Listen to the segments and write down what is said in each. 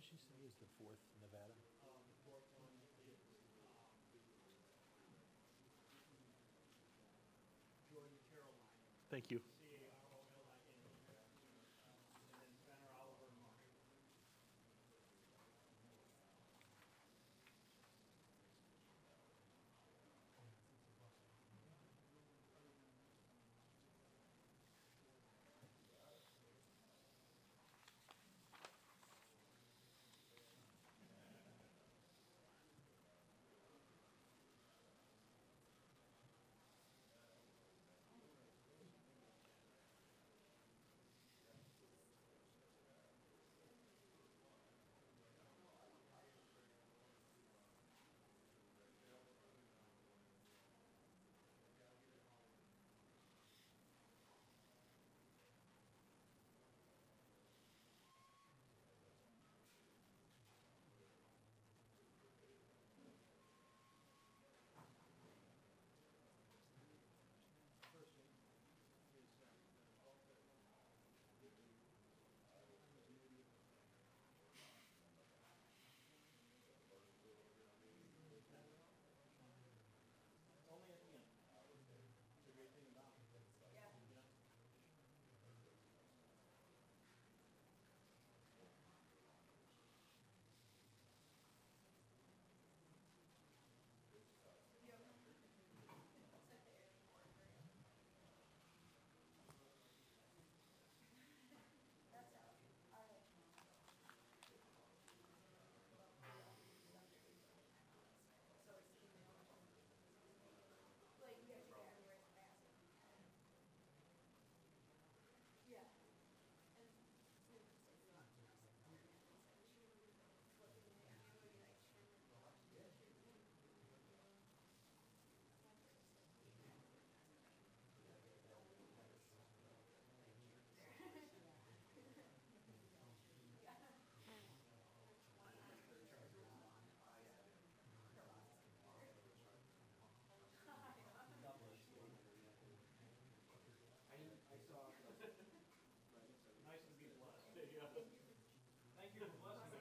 did she say is the fourth Nevada? The fourth one is Jordan Caroline. Thank you. Carolina. And then Benner Oliver Mark. Only at the end. It's a great thing about it. Yeah. Nice to be blessed. Thank you for blessing us.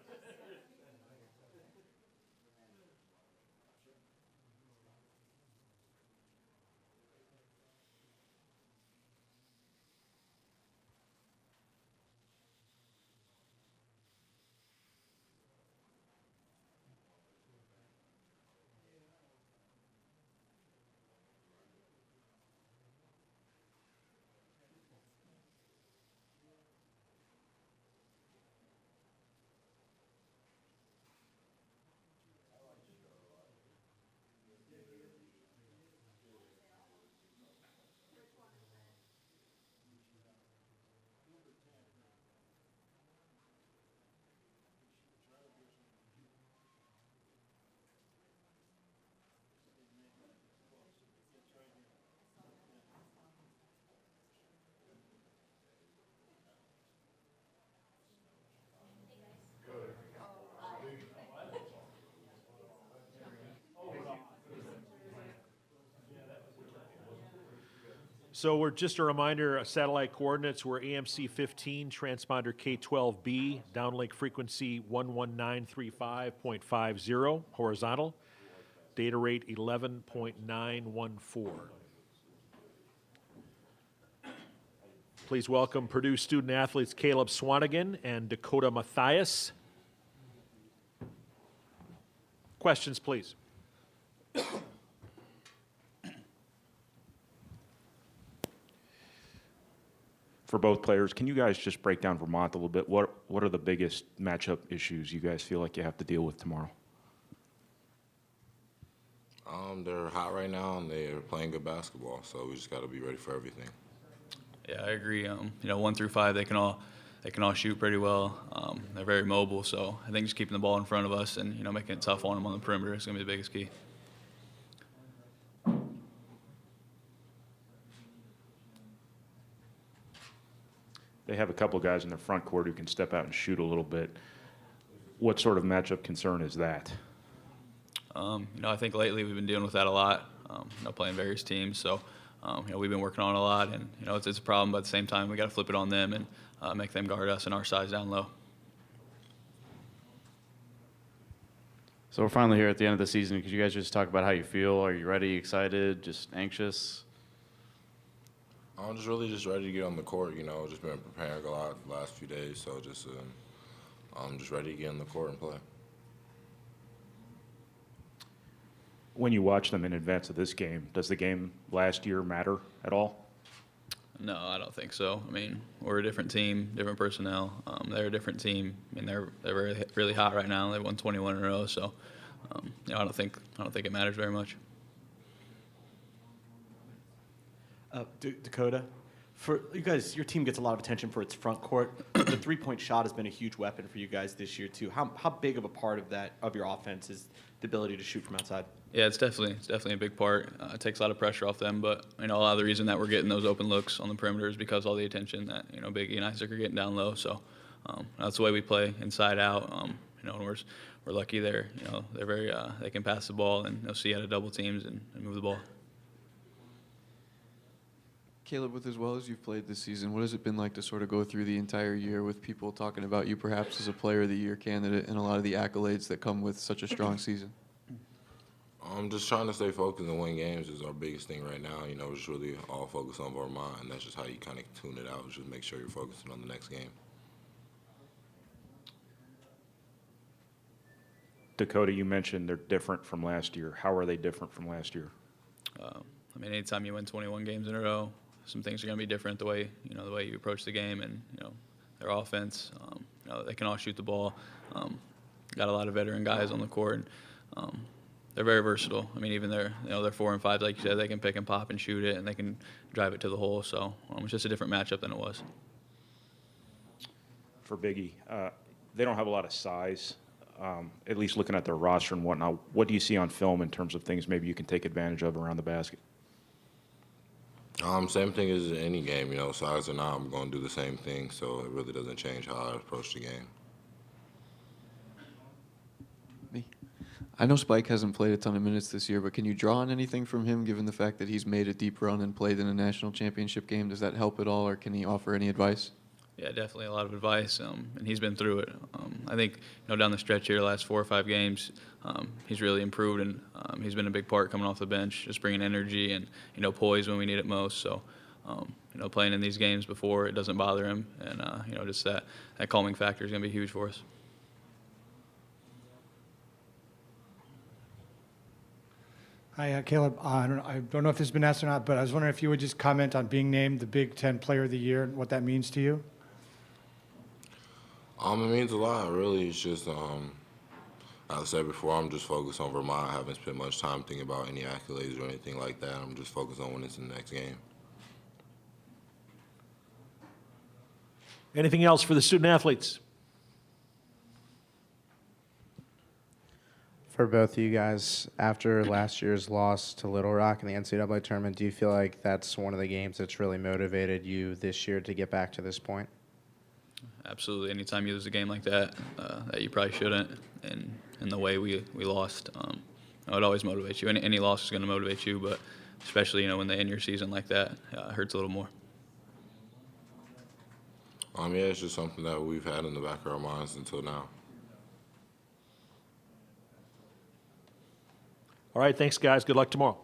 So we're just a reminder, satellite coordinates were AMC 15, transponder K12B, downlink frequency 11935.50, horizontal, data rate 11.914. Please welcome Purdue student athletes Caleb Swanigan and Dakota Mathias. Questions, please. For both players, can you guys just break down Vermont a little bit? What are the biggest matchup issues you guys feel like you have to deal with tomorrow? They're hot right now, and they're playing good basketball, so we just got to be ready for everything. Yeah, I agree. 1 through 5, they can all shoot pretty well. They're very mobile, so I think just keeping the ball in front of us and making it tough on them on the perimeter is going to be the biggest key. They have a couple guys in their front court who can step out and shoot a little bit. What sort of matchup concern is that? I think lately we've been dealing with that a lot. Playing various teams, so we've been working on it a lot, and it's a problem. But at the same time, we got to flip it on them and make them guard us and our size down low. So we're finally here at the end of the season. Could you guys just talk about how you feel? Are you ready, excited, just anxious? I'm just really just ready to get on the court. You know, just been preparing a lot the last few days, so just I'm just ready to get on the court and play. When you watch them in advance of this game, does the game last year matter at all? No, I don't think so. I mean, we're a different team, different personnel. They're a different team. I mean, they're really hot right now. They've won 21 in a row, so you know, I don't think it matters very much. Dakota, for you guys, your team gets a lot of attention for its front court. The three-point shot has been a huge weapon for you guys this year too. How big of a part of that of your offense is the ability to shoot from outside? Yeah, it's definitely a big part. It takes a lot of pressure off them, but you know, a lot of the reason that we're getting those open looks on the perimeter is because all the attention that, you know, Biggie and Isaac are getting down low. So that's the way we play, inside out. You know, and we're lucky there. You know, they're very they can pass the ball and they'll see out of double teams and move the ball. Caleb, with as well as you've played this season, what has it been like to sort of go through the entire year with people talking about you perhaps as a Player of the Year candidate and a lot of the accolades that come with such a strong season? I'm just trying to stay focused and win games is our biggest thing right now. You know, we're just really all focused on Vermont, and that's just how you kind of tune it out, just make sure you're focusing on the next game. Dakota, you mentioned they're different from last year. How are they different from last year? I mean, anytime you win 21 games in a row, some things are going to be different. The way you approach the game, and you know, their offense. You know, they can all shoot the ball. Got a lot of veteran guys on the court. They're very versatile. I mean, even they're 4 and 5, like you said. They can pick and pop and shoot it, and they can drive it to the hole. So it's just a different matchup than it was. For Biggie, they don't have a lot of size, at least looking at their roster and whatnot. What do you see on film in terms of things maybe you can take advantage of around the basket? Same thing as any game, you know, size or not, I'm going to do the same thing, so it really doesn't change how I approach the game. Me. I know Spike hasn't played a ton of minutes this year, but can you draw on anything from him given the fact that he's made a deep run and played in a national championship game? Does that help at all, or can he offer any advice? Yeah, definitely a lot of advice, and he's been through it. I think, you know, down the stretch here, the last 4 or 5 games, he's really improved, and he's been a big part coming off the bench, just bringing energy and, you know, poise when we need it most. So, you know, playing in these games before, it doesn't bother him, and you know, just that calming factor is going to be huge for us. Hi, Caleb. I don't know if this has been asked or not, but I was wondering if you would just comment on being named the Big Ten Player of the Year and what that means to you. It means a lot, really. It's just, as I said before, I'm just focused on Vermont. I haven't spent much time thinking about any accolades or anything like that. I'm just focused on winning the next game. Anything else for the student athletes? For both of you guys, after last year's loss to Little Rock in the NCAA tournament, do you feel like that's one of the games that's really motivated you this year to get back to this point? Absolutely. Anytime you lose a game like that, that you probably shouldn't, and in the way we lost, it always motivates you. Any loss is going to motivate you, but especially, you know, when they end your season like that, it hurts a little more. Yeah, it's just something that we've had in the back of our minds until now. All right, thanks, guys. Good luck tomorrow.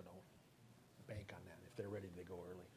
so don't bank on that if they're ready to go early.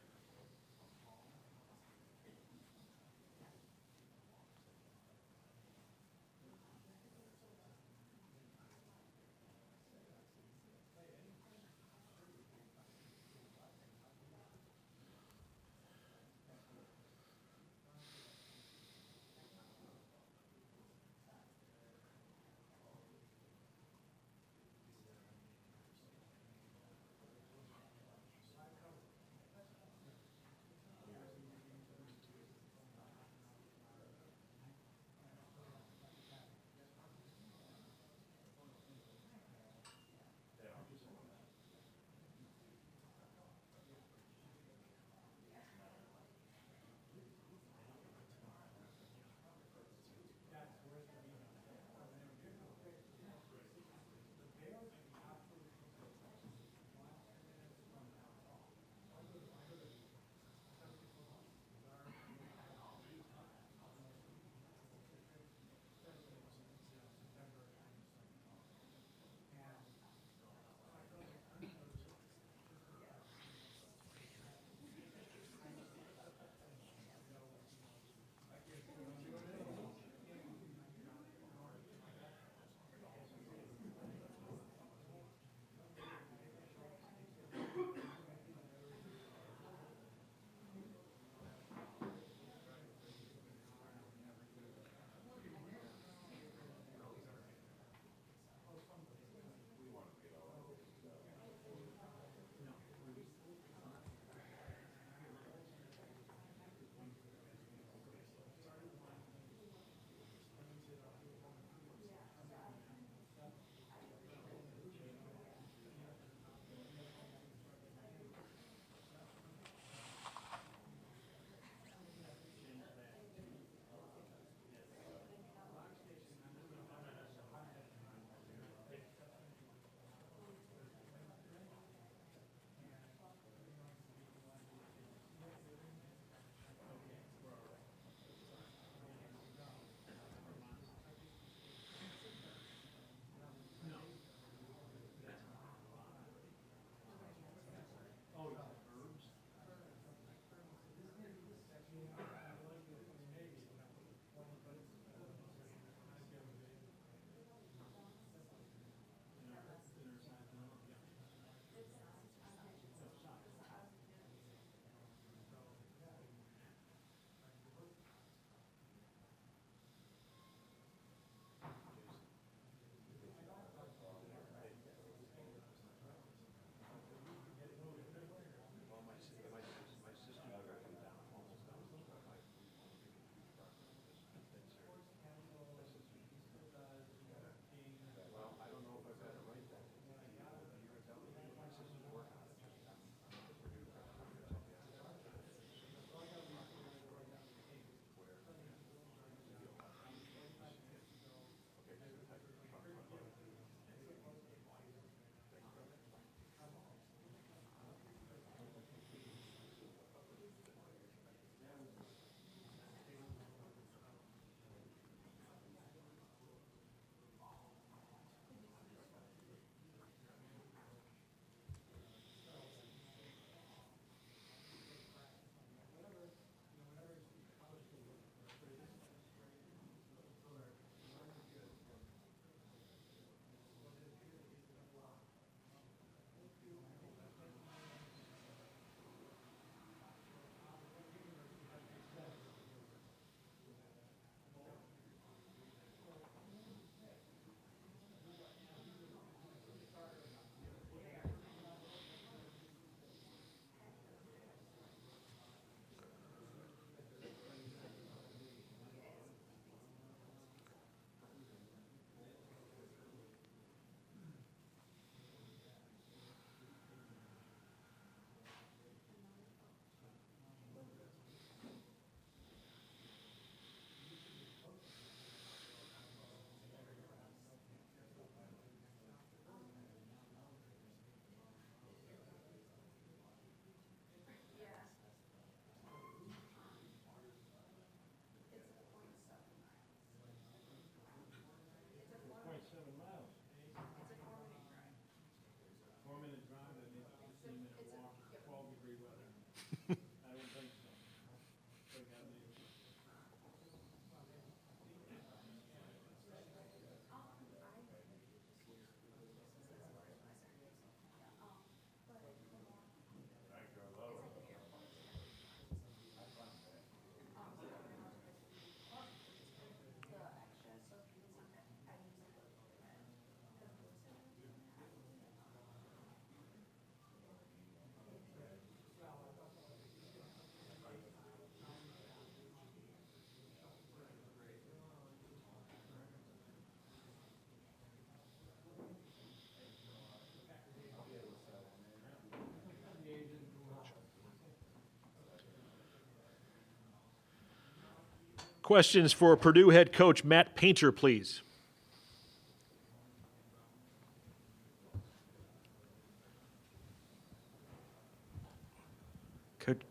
Questions for Purdue head coach Matt Painter, please.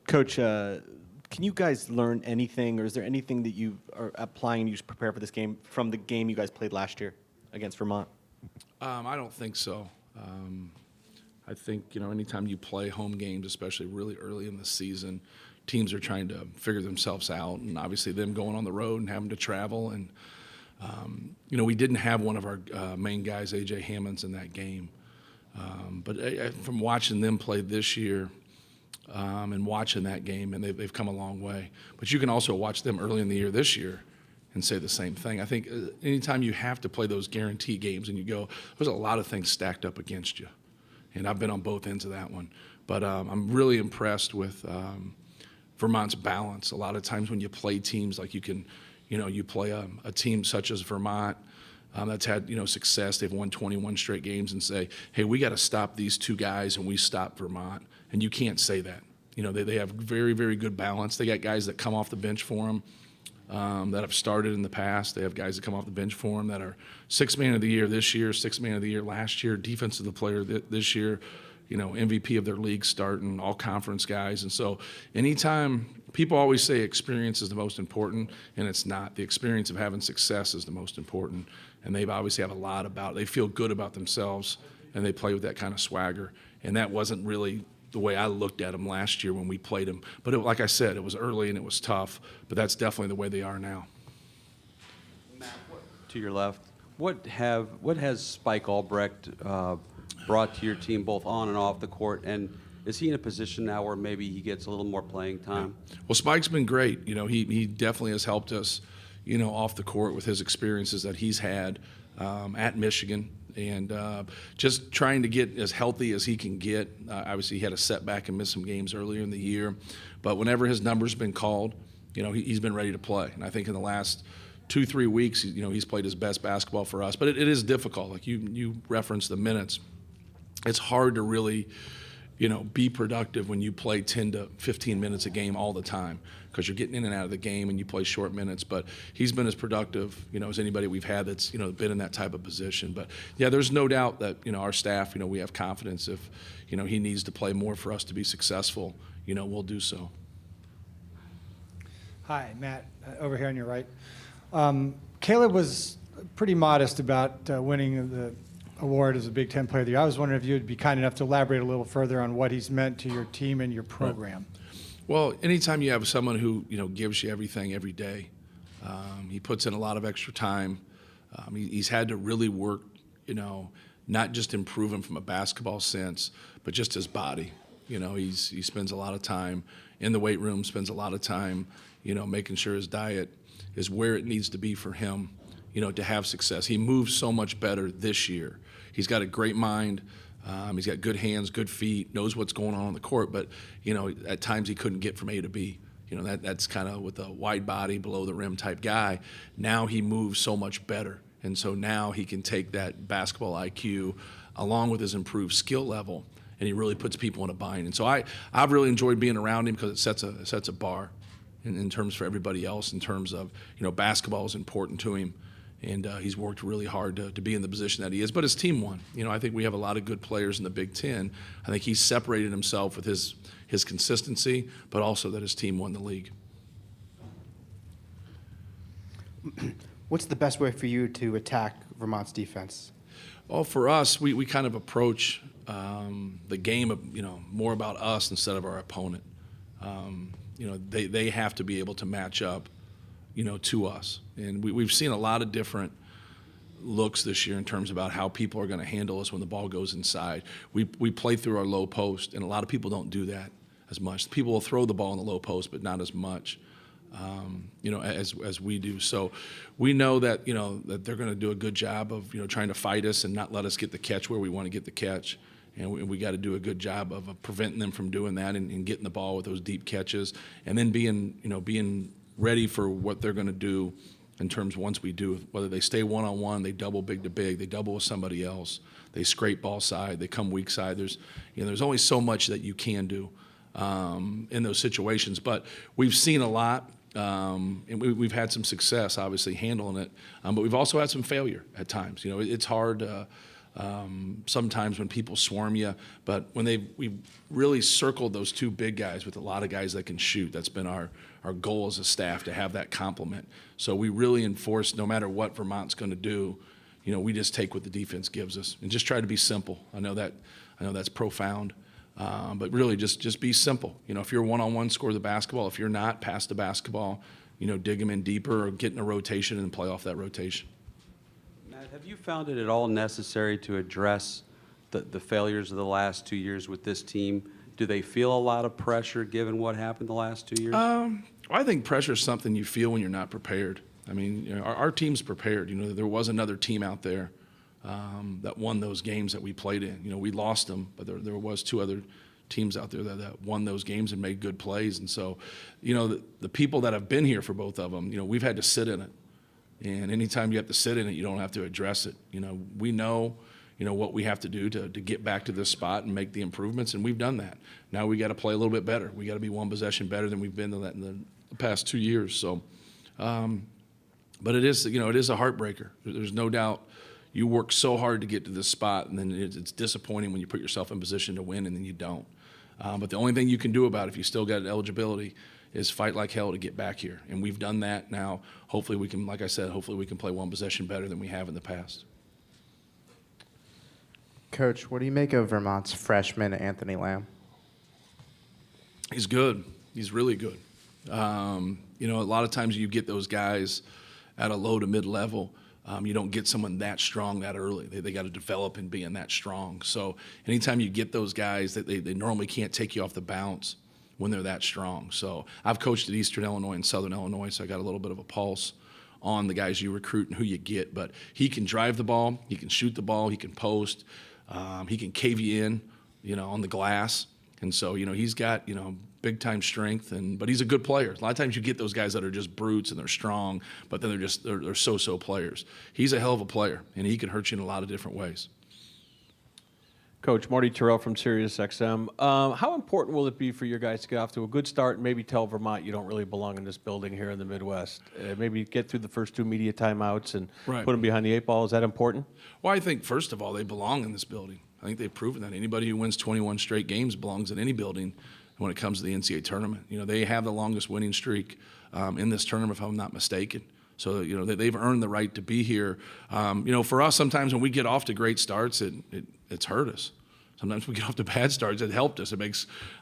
Coach, can you guys learn anything, or is there anything that you are applying to prepare for this game from the game you guys played last year against Vermont? I don't think so. I think, anytime you play home games, especially really early in the season, teams are trying to figure themselves out, and obviously them going on the road and having to travel. And, we didn't have one of our main guys, A.J. Hammonds, in that game. But from watching them play this year, and watching that game, and they've come a long way. But you can also watch them early in the year this year and say the same thing. I think anytime you have to play those guarantee games and you go, there's a lot of things stacked up against you. And I've been on both ends of that one. But I'm really impressed with Vermont's balance. A lot of times when you play teams like you play a team such as Vermont, that's had success. They've won 21 straight games, and say, hey, we got to stop these two guys, and we stop Vermont. And you can't say that. They have very, very good balance. They got guys that come off the bench for them that have started in the past. They have guys that come off the bench for them that are sixth man of the year this year, sixth man of the year last year, defensive player this year, MVP of their league starting, all conference guys. And so anytime people always say experience is the most important, and it's not. The experience of having success is the most important. And they obviously have a lot about it. They feel good about themselves, and they play with that kind of swagger. And that wasn't really the way I looked at them last year when we played them. But like I said, it was early and it was tough, but that's definitely the way they are now. To your left, what has Spike Albrecht brought to your team both on and off the court, and is he in a position now where maybe he gets a little more playing time? Yeah. Well, Spike's been great. He definitely has helped us, off the court with his experiences that he's had at Michigan. And just trying to get as healthy as he can get. Obviously, he had a setback and missed some games earlier in the year. But whenever his number's been called, he's been ready to play. And I think in the last 2-3 weeks, he's played his best basketball for us. But it is difficult. Like you referenced the minutes. It's hard to really, be productive when you play 10 to 15 minutes a game all the time, because you're getting in and out of the game and you play short minutes. But he's been as productive, as anybody we've had that's, been in that type of position. But yeah, there's no doubt that, our staff, we have confidence if, he needs to play more for us to be successful, we'll do so. Hi, Matt, over here on your right. Caleb was pretty modest about winning the award as a Big Ten Player of the Year. I was wondering if you would be kind enough to elaborate a little further on what he's meant to your team and your program. Right. Well, anytime you have someone who gives you everything every day, he puts in a lot of extra time. He's had to really work, not just improve him from a basketball sense, but just his body. He spends a lot of time in the weight room, spends a lot of time, making sure his diet is where it needs to be for him, to have success. He moves so much better this year. He's got a great mind. He's got good hands, good feet, knows what's going on the court. But, at times he couldn't get from A to B. That's kind of with a wide body, below the rim type guy. Now he moves so much better. And so now he can take that basketball IQ along with his improved skill level, and he really puts people in a bind. And so I've really enjoyed being around him because it sets a bar in terms for everybody else, in terms of, basketball is important to him. And he's worked really hard to be in the position that he is. But his team won. I think we have a lot of good players in the Big Ten. I think he's separated himself with his consistency, but also that his team won the league. What's the best way for you to attack Vermont's defense? Well, for us, we kind of approach the game of, more about us instead of our opponent. They have to be able to match up, to us. And we've seen a lot of different looks this year in terms about how people are going to handle us when the ball goes inside. We play through our low post, and a lot of people don't do that as much. People will throw the ball in the low post, but not as much, as we do. So we know that, that they're going to do a good job of, trying to fight us and not let us get the catch where we want to get the catch. And we got to do a good job of preventing them from doing that and getting the ball with those deep catches, and then being ready for what they're going to do in terms once we do, whether they stay one-on-one, they double big to big, they double with somebody else, they scrape ball side, they come weak side. There's only so much that you can do in those situations. But we've seen a lot And we've had some success, obviously, handling it. But we've also had some failure at times. It's hard sometimes when people swarm you. But when we've really circled those two big guys with a lot of guys that can shoot. That's been our goal as a staff, to have that complement. So we really enforce, no matter what Vermont's going to do, we just take what the defense gives us and just try to be simple. I know that's profound. But really, just be simple. If you're one-on-one, score the basketball. If you're not, pass the basketball. Dig them in deeper, or get in a rotation and play off that rotation. Matt, have you found it at all necessary to address the failures of the last 2 years with this team? Do they feel a lot of pressure given what happened the last 2 years? I think pressure is something you feel when you're not prepared. I mean, our team's prepared. There was another team out there that won those games that we played in. We lost them, but there was two other teams out there that won those games and made good plays. And so, the people that have been here for both of them, we've had to sit in it. And anytime you have to sit in it, you don't have to address it. We know, what we have to do to get back to this spot and make the improvements, and we've done that. Now we got to play a little bit better. We got to be one possession better than we've been in the past 2 years. So, but it is a heartbreaker. There's no doubt. You work so hard to get to this spot, and then it's disappointing when you put yourself in position to win and then you don't. But the only thing you can do about it, if you still got eligibility, is fight like hell to get back here. And we've done that now. Hopefully we can, like I said, hopefully we can play one possession better than we have in the past. Coach, what do you make of Vermont's freshman Anthony Lamb? He's good. He's really good. A lot of times you get those guys at a low to mid-level. You don't get someone that strong that early. They got to develop in being that strong. So anytime you get those guys, that they normally can't take you off the bounce when they're that strong. So I've coached at Eastern Illinois and Southern Illinois, so I got a little bit of a pulse on the guys you recruit and who you get. But he can drive the ball, he can shoot the ball, he can post, he can cave you in, on the glass. And so, he's got, big time strength, but he's a good player. A lot of times you get those guys that are just brutes and they're strong, but then they're so-so players. He's a hell of a player, and he can hurt you in a lot of different ways. Coach, Marty Terrell from SiriusXM. How important will it be for your guys to get off to a good start and maybe tell Vermont you don't really belong in this building here in the Midwest? Maybe get through the first two media timeouts and Right. put them behind the eight ball. Is that important? Well, I think, first of all, they belong in this building. I think they've proven that. Anybody who wins 21 straight games belongs in any building when it comes to the NCAA tournament. They have the longest winning streak in this tournament, if I'm not mistaken. So, they've earned the right to be here. For us, sometimes when we get off to great starts, it's hurt us. Sometimes we get off to bad starts, it helped us.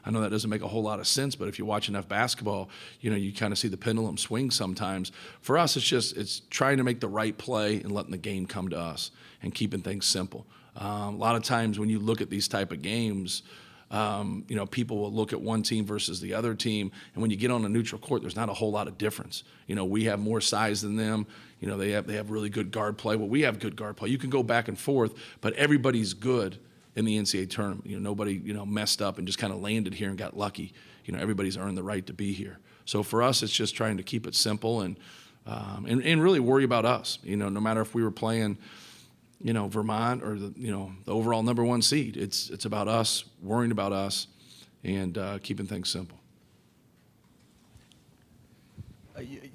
I know that doesn't make a whole lot of sense, but if you watch enough basketball, you kind of see the pendulum swing sometimes. For us, it's trying to make the right play and letting the game come to us and keeping things simple. A lot of times when you look at these type of games, people will look at one team versus the other team, and when you get on a neutral court, there's not a whole lot of difference. We have more size than them. They have really good guard play. Well, we have good guard play. You can go back and forth, but everybody's good in the NCAA tournament. Nobody messed up and just kind of landed here and got lucky. Everybody's earned the right to be here. So for us, it's just trying to keep it simple and really worry about us. No matter if we were playing Vermont or the overall number one seed. It's about us, worrying about us, and keeping things simple.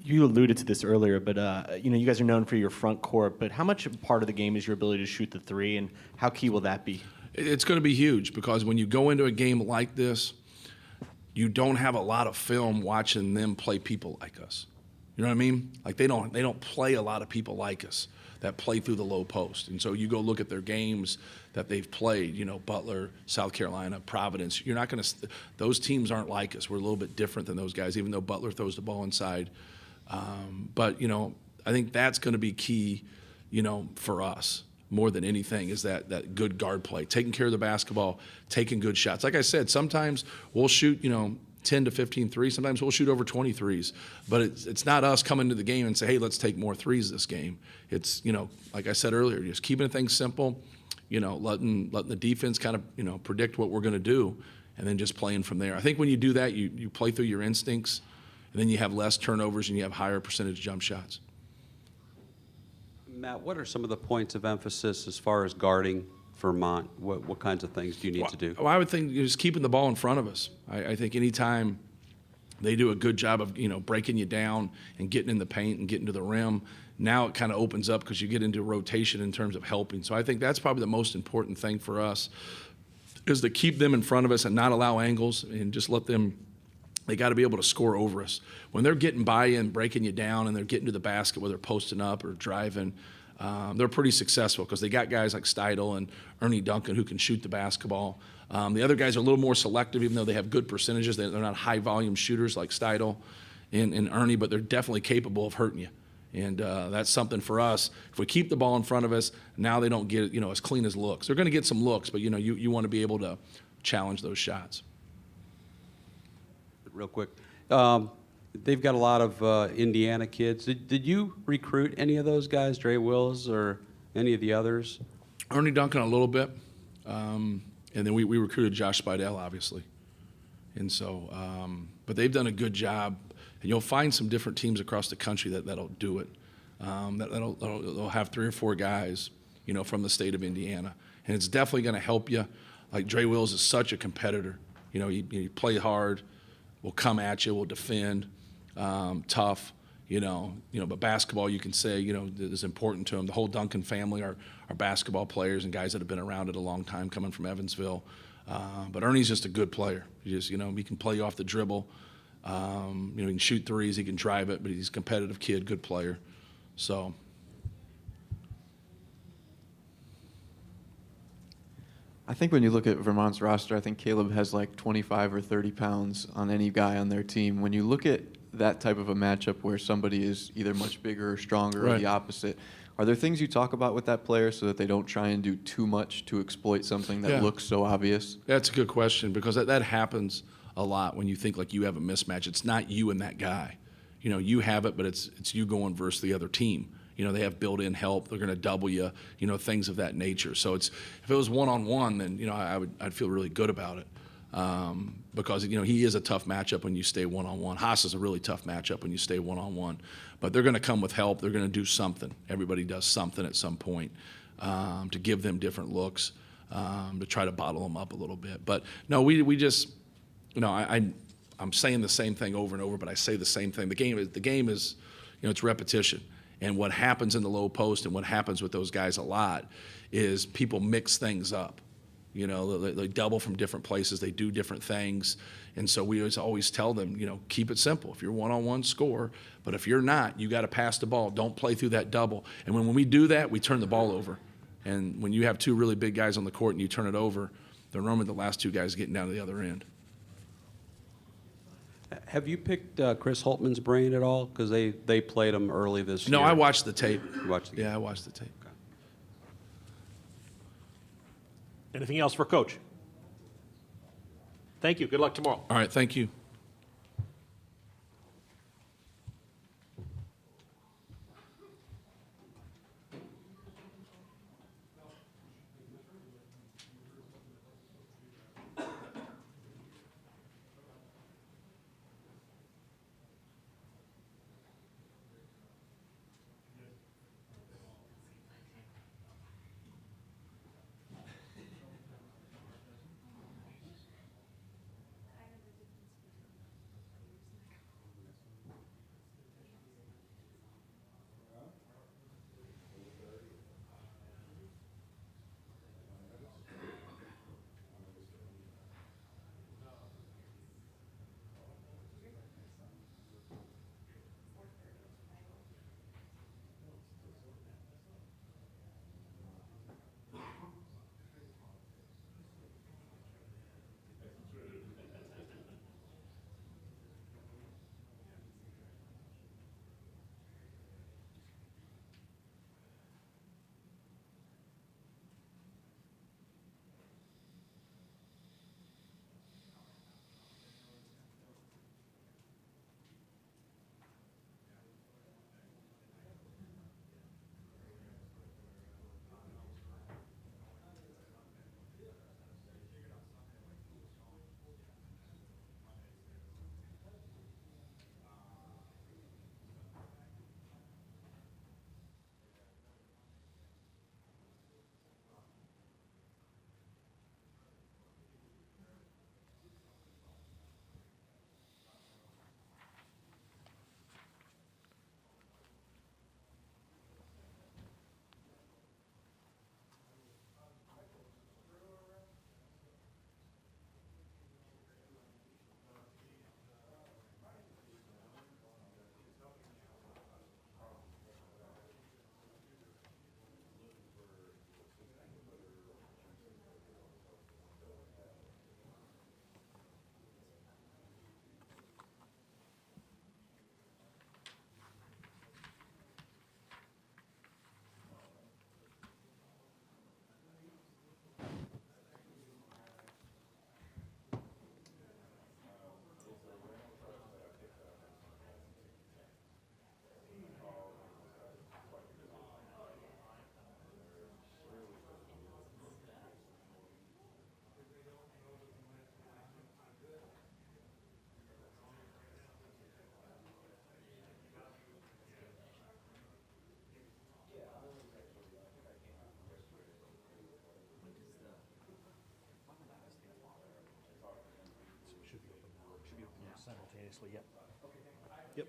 You alluded to this earlier, but you guys are known for your front court. But how much part of the game is your ability to shoot the three, and how key will that be? It's going to be huge because when you go into a game like this, you don't have a lot of film watching them play people like us. You know what I mean? Like they don't play a lot of people like us that play through the low post. And so you go look at their games that they've played, Butler, South Carolina, Providence. You're not going to – those teams aren't like us. We're a little bit different than those guys, even though Butler throws the ball inside. But, I think that's going to be key, for us more than anything is that good guard play, taking care of the basketball, taking good shots. Like I said, sometimes we'll shoot, 10 to 15 threes. Sometimes we'll shoot over 20 threes. But it's not us coming to the game and say, hey, let's take more threes this game. It's, like I said earlier, just keeping things simple, letting the defense kind of, predict what we're going to do and then just playing from there. I think when you do that, you play through your instincts and then you have less turnovers and you have higher percentage jump shots. Matt, what are some of the points of emphasis as far as guarding Vermont? What kinds of things do you need to do? Well, I would think just keeping the ball in front of us. I think anytime, They do a good job of, breaking you down and getting in the paint and getting to the rim. Now it kind of opens up because you get into rotation in terms of helping. So I think that's probably the most important thing for us is to keep them in front of us and not allow angles and just let them – they got to be able to score over us. When they're getting by you and breaking you down and they're getting to the basket, whether they're posting up or driving, they're pretty successful because they got guys like Steidel and Ernie Duncan who can shoot the basketball. The other guys are a little more selective, even though they have good percentages. They're not high-volume shooters like Steidel and Ernie, but they're definitely capable of hurting you. And that's something for us. If we keep the ball in front of us, now they don't get it, as clean as looks. They're going to get some looks, but, you want to be able to challenge those shots. Real quick. They've got a lot of Indiana kids. Did you recruit any of those guys, Dre Wills or any of the others? Ernie Duncan a little bit. And then we recruited Josh Speidel, obviously. And so, but they've done a good job. And you'll find some different teams across the country that'll do it. They'll have 3 or 4 guys, from the state of Indiana. And it's definitely going to help you. Like Dre Wills is such a competitor. He play hard, will come at you, will defend, tough. But basketball, you can say, is important to him. The whole Duncan family are basketball players and guys that have been around it a long time, coming from Evansville. But Ernie's just a good player. He can play you off the dribble. He can shoot threes, he can drive it, but he's a competitive kid, good player. So. I think when you look at Vermont's roster, I think Caleb has like 25 or 30 pounds on any guy on their team. When you look at that type of a matchup where somebody is either much bigger or stronger or the opposite, are there things you talk about with that player so that they don't try and do too much to exploit something that looks so obvious? That's a good question because that happens a lot when you think like you have a mismatch. It's not you and that guy. You have it, but it's you going versus the other team. They have built-in help. They're going to double you, things of that nature. So if it was one-on-one, then, I'd feel really good about it because, he is a tough matchup when you stay one-on-one. Haas is a really tough matchup when you stay one-on-one. But they're going to come with help. They're going to do something. Everybody does something at some point to give them different looks, to try to bottle them up a little bit. But, no, we just – I'm saying the same thing over and over, but I say the same thing. The game is, it's repetition. And what happens in the low post and what happens with those guys a lot is people mix things up. They double from different places. They do different things. And so we always tell them, keep it simple. If you're one-on-one, score. But if you're not, you got to pass the ball. Don't play through that double. And when we do that, we turn the ball over. And when you have 2 really big guys on the court and you turn it over, they're normally the last 2 guys getting down to the other end. Have you picked Chris Holtman's brain at all? Because they played him early this year. No, I watched the tape. You watched the game? Yeah, I watched the tape. Okay. Anything else for Coach? Thank you. Good luck tomorrow. All right, thank you. simultaneously, yep. Yep.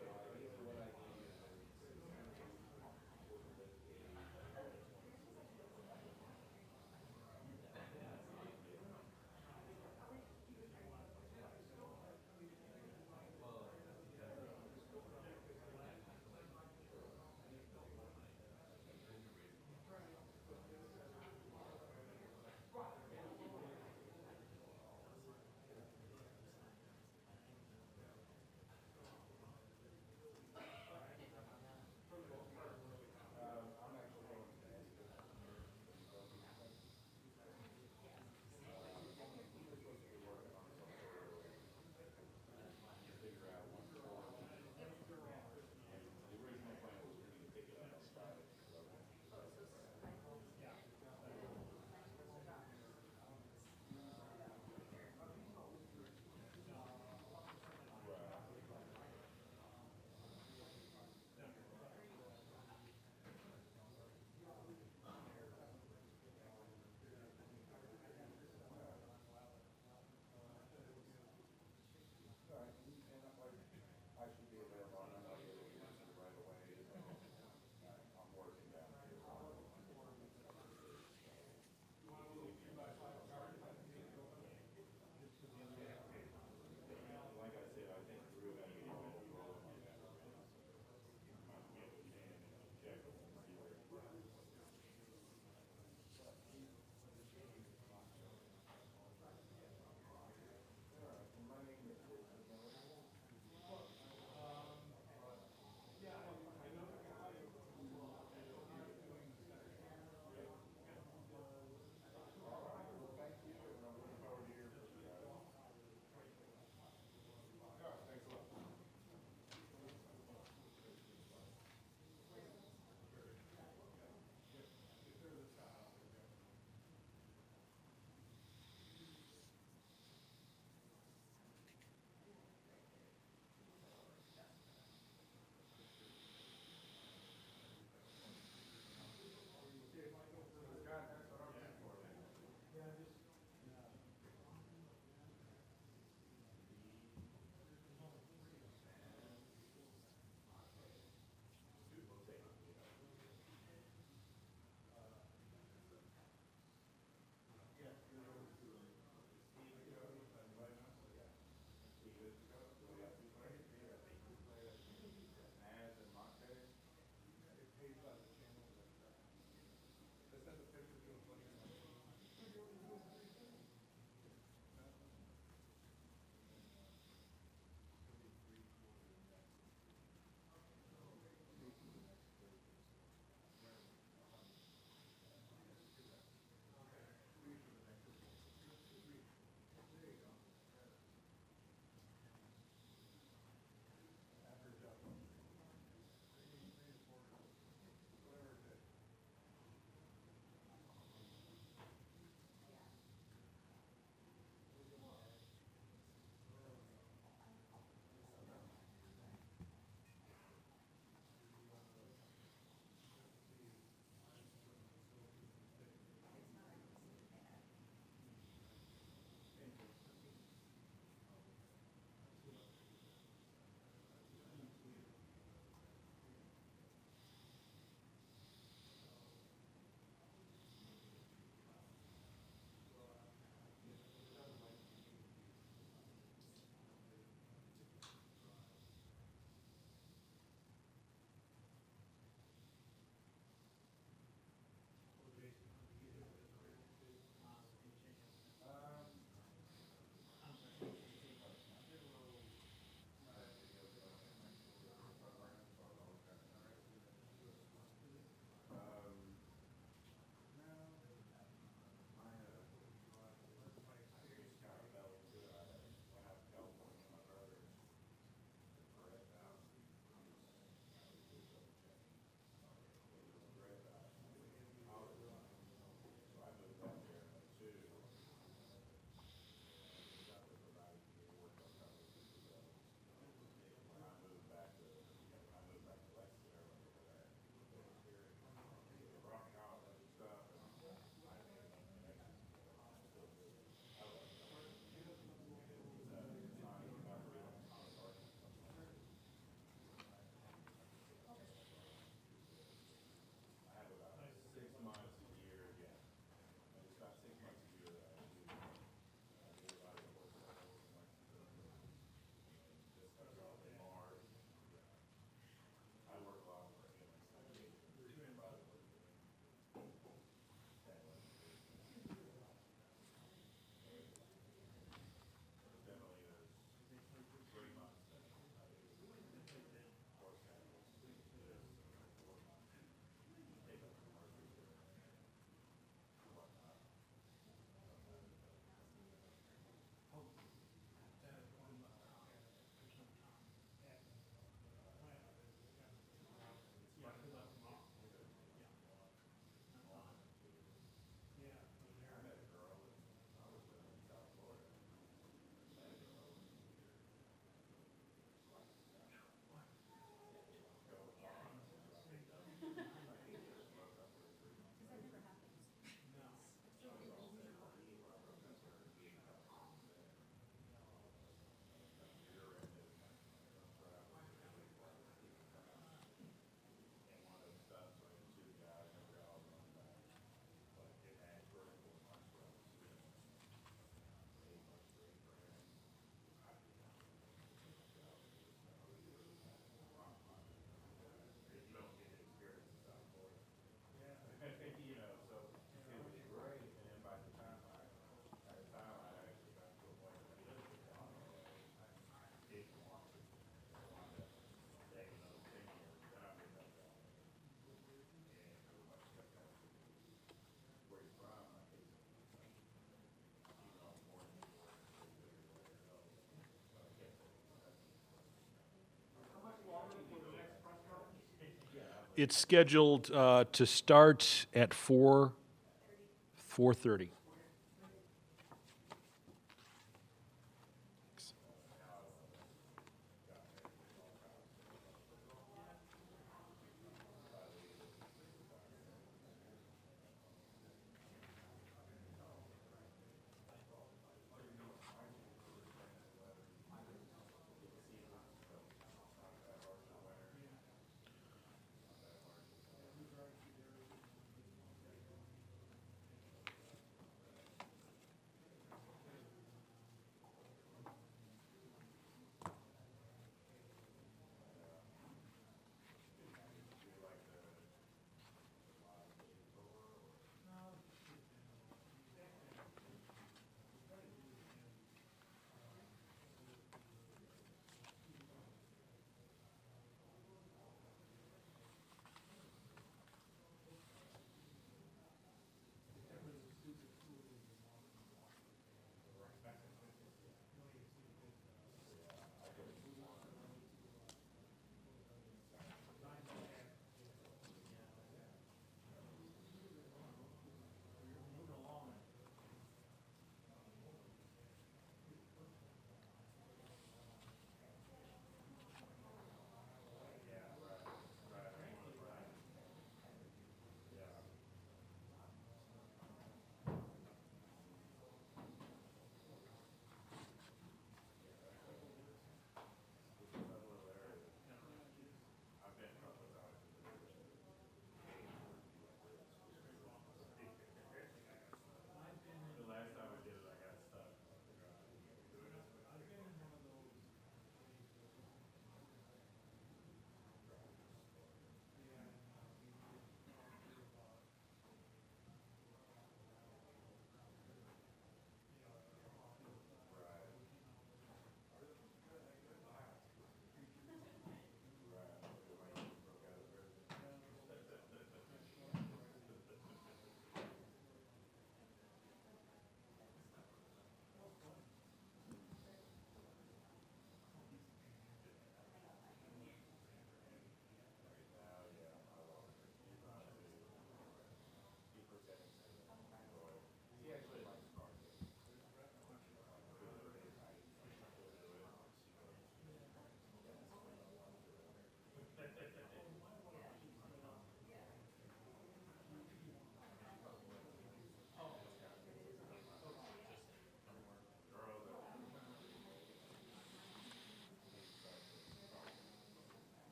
It's scheduled to start at 4:30.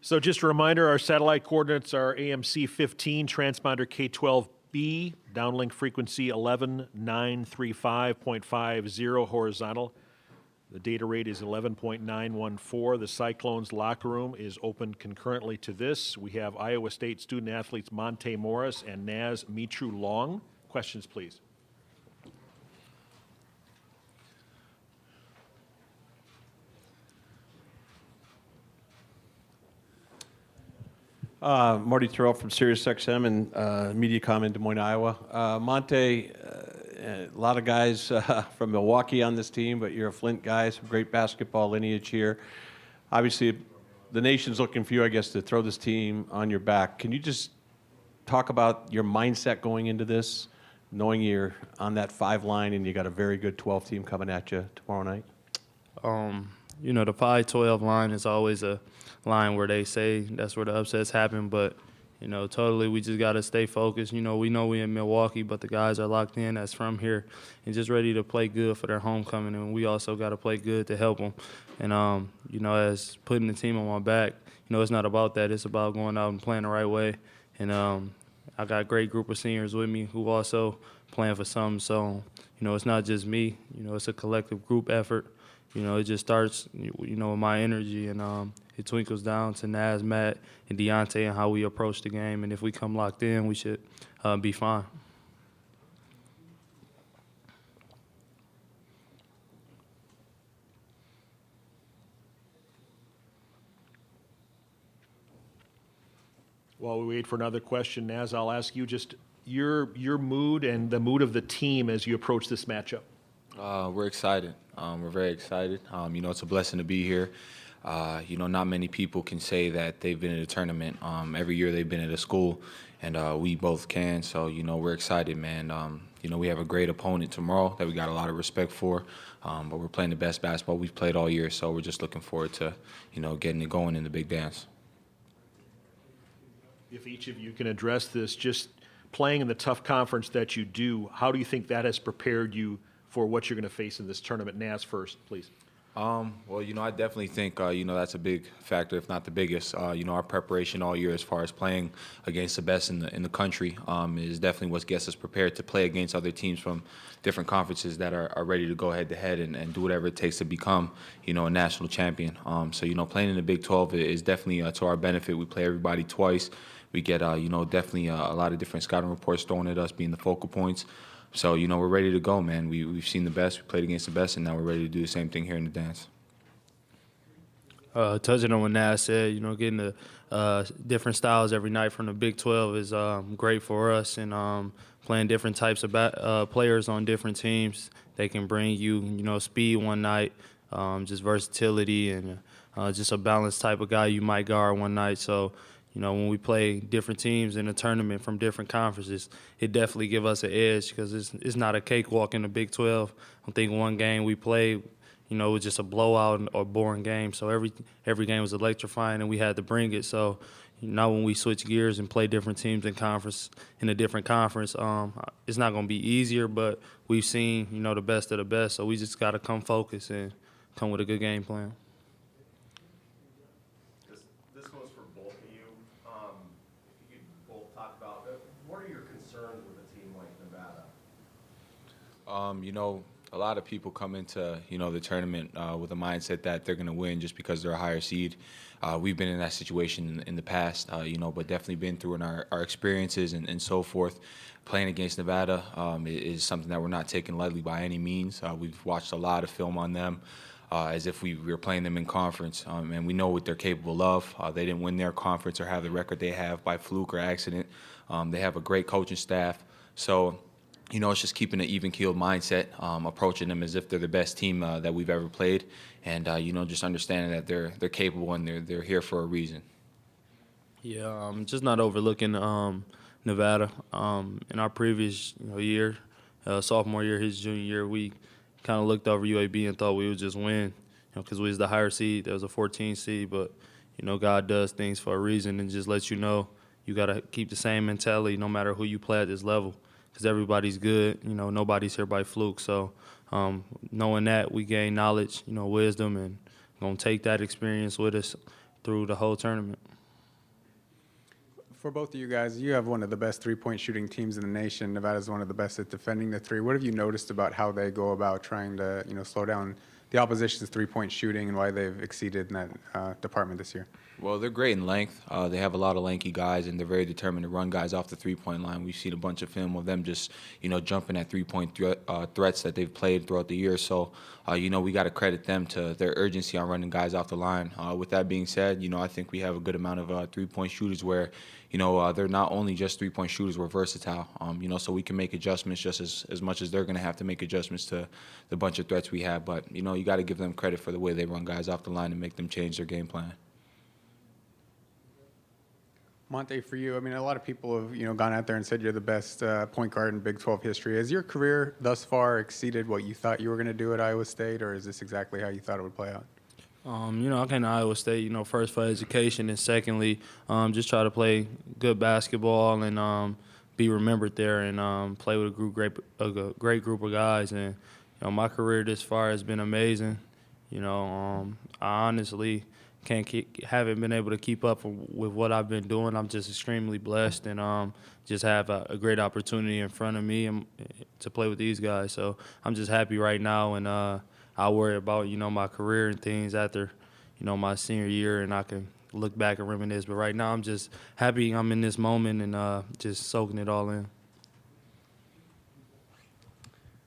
So just a reminder, our satellite coordinates are AMC 15, transponder K12B, downlink frequency 11935.50 horizontal. The data rate is 11.914. The Cyclones locker room is open concurrently to this. We have Iowa State student athletes Monte Morris and Naz Mitru Long. Questions, please. Marty Terrell from SiriusXM and MediaCom in Des Moines, Iowa. Monte, a lot of guys from Milwaukee on this team, but you're a Flint guy, some great basketball lineage here. Obviously, the nation's looking for you, I guess, to throw this team on your back. Can you just talk about your mindset going into this, knowing you're on that 5 line and you got a very good 12 team coming at you tomorrow night? You know, the 5-12 line is always a line where they say that's where the upsets happen, but, you know, totally we just got to stay focused. You know we're in Milwaukee, but the guys are locked in that's from here and just ready to play good for their homecoming, and we also got to play good to help them. And, you know, as putting the team on my back, you know, it's not about that. It's about going out and playing the right way. And I got a great group of seniors with me who also playing for something. So, you know, it's not just me. You know, it's a collective group effort. You know, it just starts, you know, with my energy, and it twinkles down to Naz, Matt, and Deontay and how we approach the game. And if we come locked in, we should be fine. While we wait for another question, Naz, I'll ask you just your mood and the mood of the team as you approach this matchup. We're excited. We're very excited. You know, it's a blessing to be here. You know, not many people can say that they've been at a tournament. Every year they've been at a school, and we both can. So, you know, we're excited, man. You know, we have a great opponent tomorrow that we got a lot of respect for, but we're playing the best basketball we've played all year. So we're just looking forward to, you know, getting it going in the big dance. If each of you can address this, just playing in the tough conference that you do, how do you think that has prepared you for what you're going to face in this tournament? Naz first, please. Well, you know, I definitely think, you know, that's a big factor, if not the biggest. You know, our preparation all year as far as playing against the best in the country is definitely what gets us prepared to play against other teams from different conferences that are ready to go head-to-head and do whatever it takes to become, you know, a national champion. So, you know, playing in the Big 12 is definitely to our benefit. We play everybody twice. We get, you know, definitely a lot of different scouting reports thrown at us, being the focal points. So, you know, we're ready to go, man. We've seen the best, we played against the best, and now we're ready to do the same thing here in the dance. Touching on what Naz said, you know, getting the different styles every night from the Big 12 is great for us, and playing different types of players on different teams. They can bring you, you know, speed one night, just versatility, and just a balanced type of guy you might guard one night. So, you know, when we play different teams in a tournament from different conferences, it definitely give us an edge because it's not a cakewalk in the Big 12. I think one game we played, you know, it was just a blowout or boring game. So every game was electrifying, and we had to bring it. So now when we switch gears and play different teams in a different conference, it's not going to be easier, but we've seen, you know, the best of the best. So we just got to come focused and come with a good game plan. This goes for both of you. If you could both talk about what are your concerns with a team like Nevada? You know, a lot of people come into, you know, the tournament with a mindset that they're going to win just because they're a higher seed. We've been in that situation in the past, you know, but definitely been through in our experiences and so forth. Playing against Nevada is something that we're not taking lightly by any means. We've watched a lot of film on them as if we were playing them in conference, and we know what they're capable of. They didn't win their conference or have the record they have by fluke or accident. They have a great coaching staff. So, you know, it's just keeping an even-keeled mindset, approaching them as if they're the best team that we've ever played, and you know, just understanding that they're capable and they're here for a reason. Yeah, just not overlooking Nevada. In our previous year, sophomore year, his junior year, we kind of looked over UAB and thought we would just win, because we was the higher seed. There was a 14 seed, but you know, God does things for a reason and just lets you know you got to keep the same mentality no matter who you play at this level. Because everybody's good, you know, nobody's here by fluke. So knowing that, we gain knowledge, you know, wisdom, and going to take that experience with us through the whole tournament. For both of you guys, you have one of the best three-point shooting teams in the nation. Nevada's one of the best at defending the three. What have you noticed about how they go about trying to, slow down the opposition's three-point shooting and why they've exceeded in that department this year? Well, they're great in length. They have a lot of lanky guys, and they're very determined to run guys off the three-point line. We've seen a bunch of film of them just, jumping at three-point threats that they've played throughout the year. So, we got to credit them to their urgency on running guys off the line. With that being said, I think we have a good amount of three-point shooters where, they're not only just three-point shooters, we're versatile. So we can make adjustments just as much as they're going to have to make adjustments to the bunch of threats we have. But, you got to give them credit for the way they run guys off the line and make them change their game plan. Monte, for you, a lot of people have, gone out there and said you're the best point guard in Big 12 history. Has your career thus far exceeded what you thought you were going to do at Iowa State, or is this exactly how you thought it would play out? I came to Iowa State, first for education, and secondly, just try to play good basketball and be remembered there and play with a great group of guys. And my career this far has been amazing. I honestly haven't been able to keep up with what I've been doing. I'm just extremely blessed and just have a great opportunity in front of me to play with these guys. So I'm just happy right now, and I'll worry about my career and things after my senior year, and I can look back and reminisce. But right now I'm just happy I'm in this moment and just soaking it all in.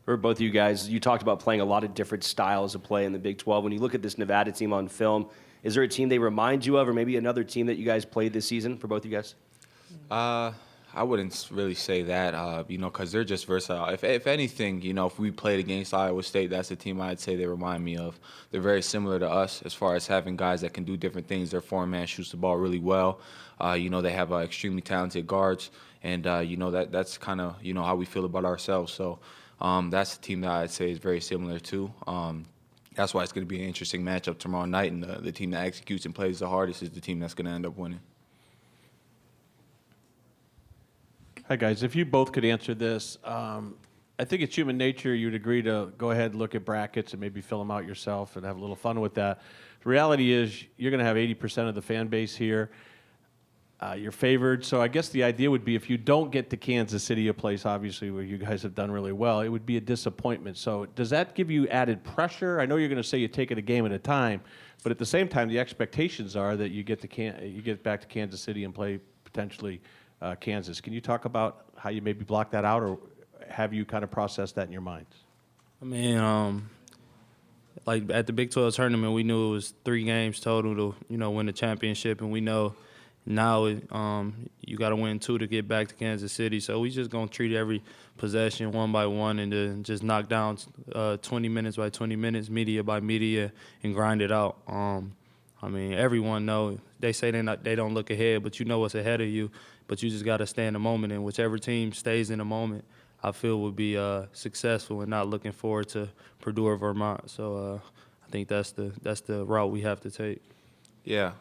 For both of you guys, you talked about playing a lot of different styles of play in the Big 12. When you look at this Nevada team on film, is there a team they remind you of, or maybe another team that you guys played this season for both of you guys? I wouldn't really say that, because they're just versatile. If anything, if we played against Iowa State, that's the team I'd say they remind me of. They're very similar to us as far as having guys that can do different things. Their four-man shoots the ball really well. They have extremely talented guards, and that's kind of how we feel about ourselves. So that's the team that I'd say is very similar to. That's why it's going to be an interesting matchup tomorrow night, and the team that executes and plays the hardest is the team that's going to end up winning. Hi, guys. If you both could answer this, I think it's human nature. You'd agree to go ahead and look at brackets and maybe fill them out yourself and have a little fun with that. The reality is you're going to have 80% of the fan base here. You're favored. So I guess the idea would be if you don't get to Kansas City, a place obviously where you guys have done really well, it would be a disappointment. So does that give you added pressure? I know you're going to say you take it a game at a time, but at the same time, the expectations are that you get back to Kansas City and play potentially Kansas. Can you talk about how you maybe block that out, or have you kind of processed that in your minds? Like at the Big 12 tournament, we knew it was 3 games total to win the championship, and we know now you got to win 2 to get back to Kansas City. So we just going to treat every possession one by one and then just knock down 20 minutes by 20 minutes, media by media, and grind it out. Everyone know they say they don't look ahead, but you know what's ahead of you. But you just got to stay in the moment, and whichever team stays in the moment, I feel would be successful and not looking forward to Purdue or Vermont. So I think that's the route we have to take. Yeah,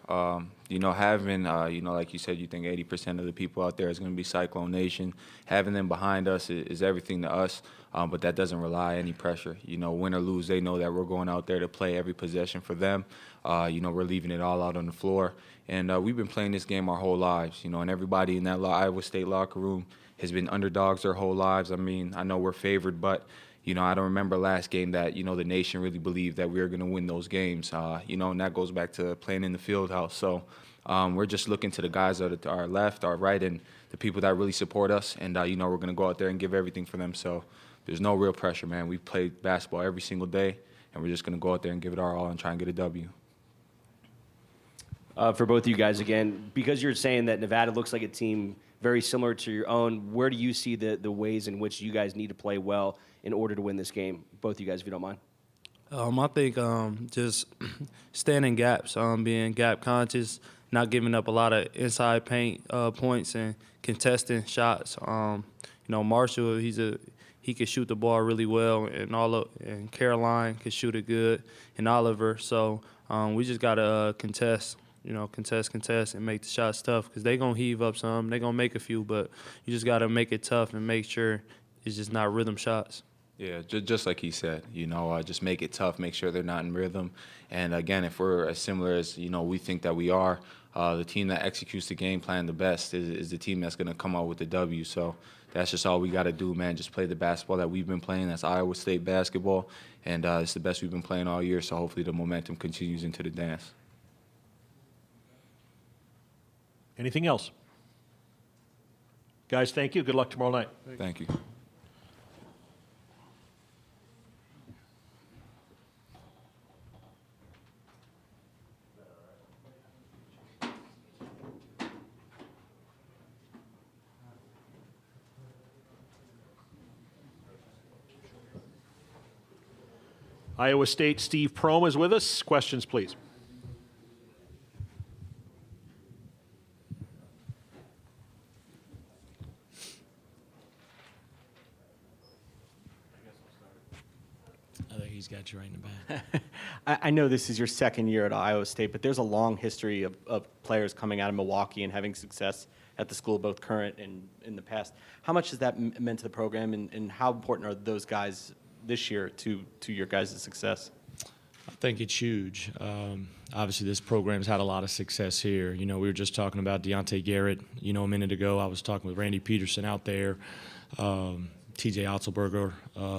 having, like you said, you think 80% of the people out there is going to be Cyclone Nation. Having them behind us is everything to us, but that doesn't rely any pressure. Win or lose, they know that we're going out there to play every possession for them. We're leaving it all out on the floor. And we've been playing this game our whole lives, and everybody in that Iowa State locker room has been underdogs their whole lives. I know we're favored, but I don't remember last game that, the nation really believed that we were going to win those games, and that goes back to playing in the field house. So we're just looking to the guys at our left, our right, and the people that really support us. And, we're going to go out there and give everything for them. So there's no real pressure, man. We've played basketball every single day, and we're just going to go out there and give it our all and try and get a W. For both of you guys, again, because you're saying that Nevada looks like a team very similar to your own, where do you see the ways in which you guys need to play well in order to win this game? Both of you guys, if you don't mind. I think just staying in gaps, being gap conscious, not giving up a lot of inside paint points and contesting shots. Marshall, he could shoot the ball really well, and Caroline could shoot it good, and Oliver. So we just gotta contest, and make the shots tough, because they're going to heave up some. They're going to make a few, but you just got to make it tough and make sure it's just not rhythm shots. Yeah, just like he said, just make it tough, make sure they're not in rhythm. And again, if we're as similar as, we think that we are, the team that executes the game plan the best is the team that's going to come out with the W. So that's just all we got to do, man. Just play the basketball that we've been playing. That's Iowa State basketball. And it's the best we've been playing all year. So hopefully the momentum continues into the dance. Anything else? Guys, thank you. Good luck tomorrow night. Thank you. Iowa State, Steve Prohm is with us. Questions, please. I think he's got you right in the back. I know this is your second year at Iowa State, but there's a long history of players coming out of Milwaukee and having success at the school, both current and in the past. How much has that meant to the program, and how important are those guys this year to your guys' success? I think it's huge. Obviously, this program's had a lot of success here. We were just talking about Deontay Garrett, a minute ago. I was talking with Randy Peterson out there, TJ Otzelberger,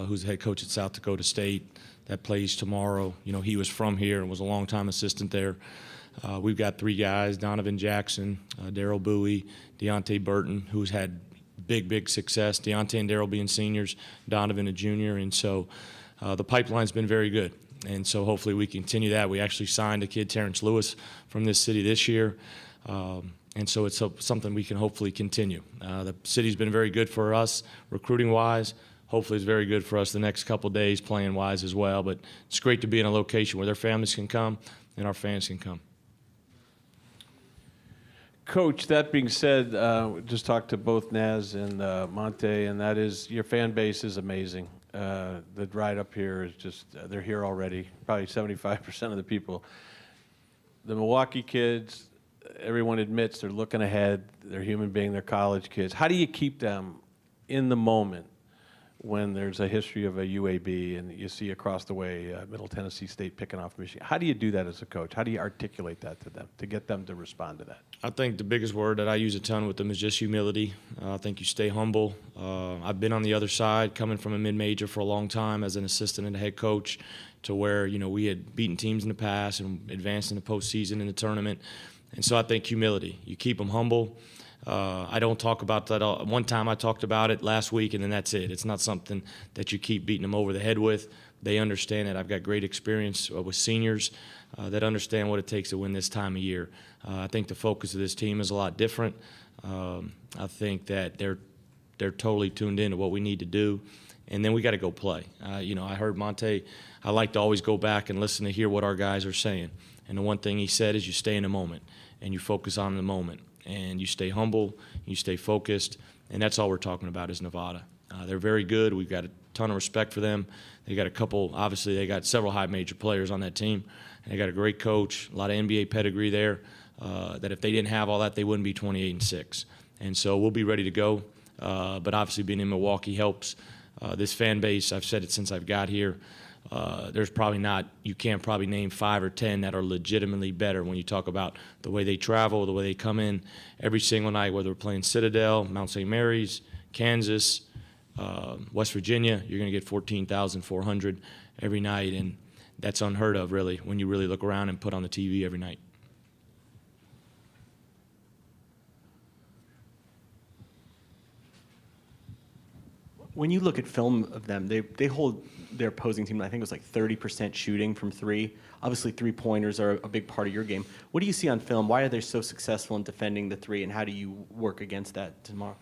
who's the head coach at South Dakota State, that plays tomorrow. He was from here and was a longtime assistant there. We've got three guys, Donovan Jackson, Darrell Bowie, Deontay Burton, who's had big success. Deontay and Darrell being seniors, Donovan a junior, and so the pipeline's been very good. And so hopefully we continue that. We actually signed a kid, Terrence Lewis, from this city this year. And so it's something we can hopefully continue. The city's been very good for us recruiting-wise. Hopefully it's very good for us the next couple of days playing-wise as well. But it's great to be in a location where their families can come and our fans can come. Coach, that being said, just talked to both Naz and Monte, and that is your fan base is amazing. The ride up here is just, they're here already, probably 75% of the people. The Milwaukee kids, everyone admits they're looking ahead, they're human beings, they're college kids. How do you keep them in the moment when there's a history of a UAB and you see across the way Middle Tennessee State picking off Michigan? How do you do that as a coach? How do you articulate that to them to get them to respond to that? I think the biggest word that I use a ton with them is just humility. I think you stay humble. I've been on the other side, coming from a mid-major for a long time as an assistant and a head coach, to where we had beaten teams in the past and advanced in the postseason in the tournament. And so I think humility. You keep them humble. I don't talk about that. One time I talked about it last week, and then that's it. It's not something that you keep beating them over the head with. They understand it. I've got great experience with seniors that understand what it takes to win this time of year. I think the focus of this team is a lot different. I think that they're totally tuned into what we need to do, and then we got to go play. I heard Monte. I like to always go back and listen to hear what our guys are saying. And the one thing he said is you stay in the moment, and you focus on the moment, and you stay humble, you stay focused, and that's all we're talking about is Nevada. They're very good. We've got a ton of respect for them. They got obviously they got several high major players on that team. They got a great coach, a lot of NBA pedigree there, that if they didn't have all that, they wouldn't be 28-6. And so we'll be ready to go. But obviously being in Milwaukee helps. This fan base, I've said it since I've got here, there's probably not, you can't probably name 5 or 10 that are legitimately better when you talk about the way they travel, the way they come in every single night, whether we're playing Citadel, Mount St. Mary's, Kansas, West Virginia. You're going to get 14,400 every night, and that's unheard of, really, when you really look around and put on the TV every night. When you look at film of them, they hold their opposing team, I think it was like 30% shooting from three. Obviously, three-pointers are a big part of your game. What do you see on film? Why are they so successful in defending the three, and how do you work against that tomorrow?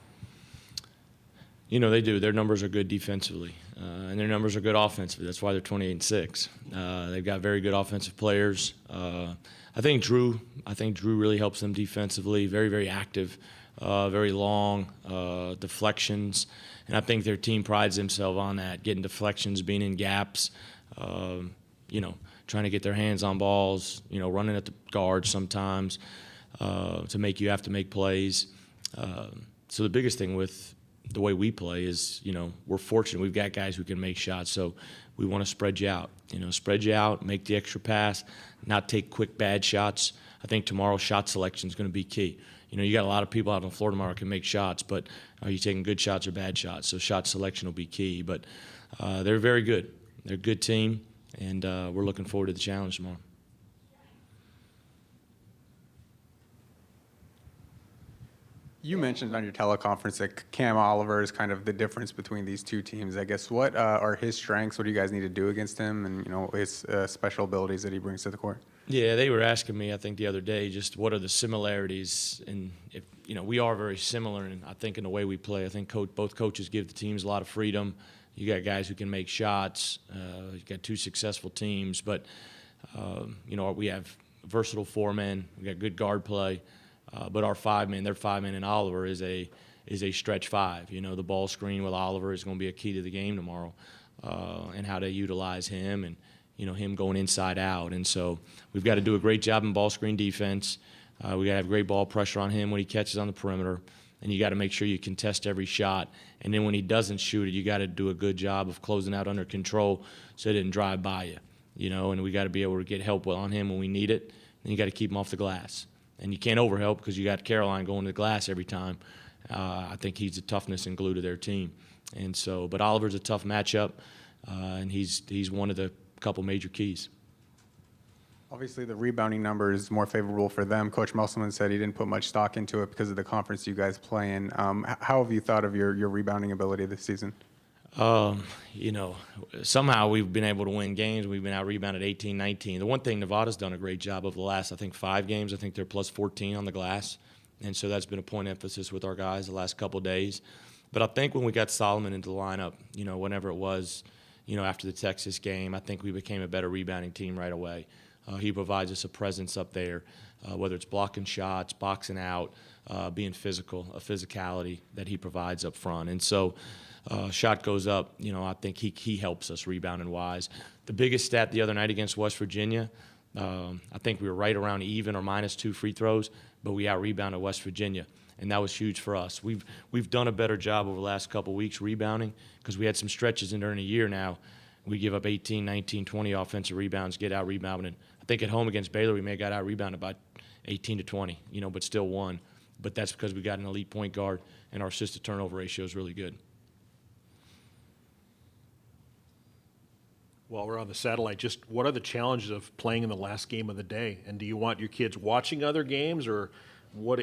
They do. Their numbers are good defensively, and their numbers are good offensively. That's why they're 28-6. They've got very good offensive players. I think Drew really helps them defensively. Very, very active, very long deflections, and I think their team prides themselves on that, getting deflections, being in gaps, trying to get their hands on balls, running at the guards sometimes to make you have to make plays. So the biggest thing with the way we play is, we're fortunate. We've got guys who can make shots, so we want to spread you out. Spread you out, make the extra pass, not take quick bad shots. I think tomorrow shot selection is going to be key. You got a lot of people out on the floor tomorrow who can make shots, but are you taking good shots or bad shots? So shot selection will be key. But they're very good. They're a good team, and we're looking forward to the challenge tomorrow. You mentioned on your teleconference that Cam Oliver is kind of the difference between these two teams. I guess what are his strengths? What do you guys need to do against him? And his special abilities that he brings to the court. Yeah, they were asking me, I think, the other day, just what are the similarities, and if we are very similar, and I think in the way we play. I think both coaches give the teams a lot of freedom. You got guys who can make shots. You got two successful teams, but we have versatile four men. We got good guard play. But our their 5-man in Oliver is a stretch five. The ball screen with Oliver is going to be a key to the game tomorrow, and how to utilize him and him going inside out. And so we've got to do a great job in ball screen defense. We got to have great ball pressure on him when he catches on the perimeter, and you got to make sure you contest every shot. And then when he doesn't shoot it, you got to do a good job of closing out under control so it didn't drive by you. And we got to be able to get help on him when we need it. And you got to keep him off the glass. And you can't overhelp because you got Caroline going to the glass every time. I think he's the toughness and glue to their team. And so, but Oliver's a tough matchup, and he's one of the couple major keys. Obviously, the rebounding number is more favorable for them. Coach Musselman said he didn't put much stock into it because of the conference you guys play in. How have you thought of your rebounding ability this season? Somehow we've been able to win games. We've been out-rebounded 18-19. The one thing Nevada's done a great job of the last, I think, 5 games. I think they're plus 14 on the glass. And so that's been a point of emphasis with our guys the last couple of days. But I think when we got Solomon into the lineup, whenever it was, after the Texas game, I think we became a better rebounding team right away. He provides us a presence up there, whether it's blocking shots, boxing out, being physical, a physicality that he provides up front. And so shot goes up, I think he helps us rebounding wise. The biggest stat the other night against West Virginia, I think we were right around even or -2 free throws, but we out-rebounded West Virginia, and that was huge for us. We've done a better job over the last couple of weeks rebounding because we had some stretches in during the year now. We give up 18, 19, 20 offensive rebounds, get out-rebounded. I think at home against Baylor we may have got out-rebounded by 18 to 20, but still won. But that's because we got an elite point guard, and our assist-to-turnover ratio is really good. While we're on the satellite, just what are the challenges of playing in the last game of the day? And do you want your kids watching other games, or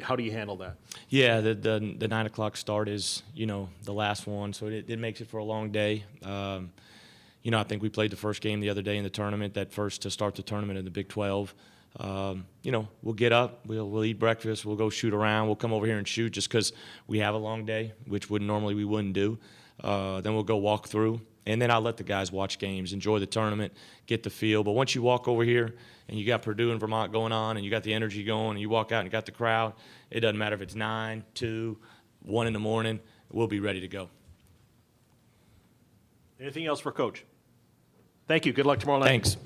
how do you handle that? Yeah, the 9 o'clock start is, the last one, so it makes it for a long day. I think we played the first game the other day in the tournament, that first to start the tournament in the Big 12. We'll get up, we'll eat breakfast, we'll go shoot around, we'll come over here and shoot just because we have a long day, which we wouldn't do. Then we'll go walk through. And then I'll let the guys watch games, enjoy the tournament, get the feel. But once you walk over here and you got Purdue and Vermont going on and you got the energy going and you walk out and you got the crowd, it doesn't matter if it's 9, 2, 1 in the morning, we'll be ready to go. Anything else for Coach? Thank you. Good luck tomorrow night. Thanks.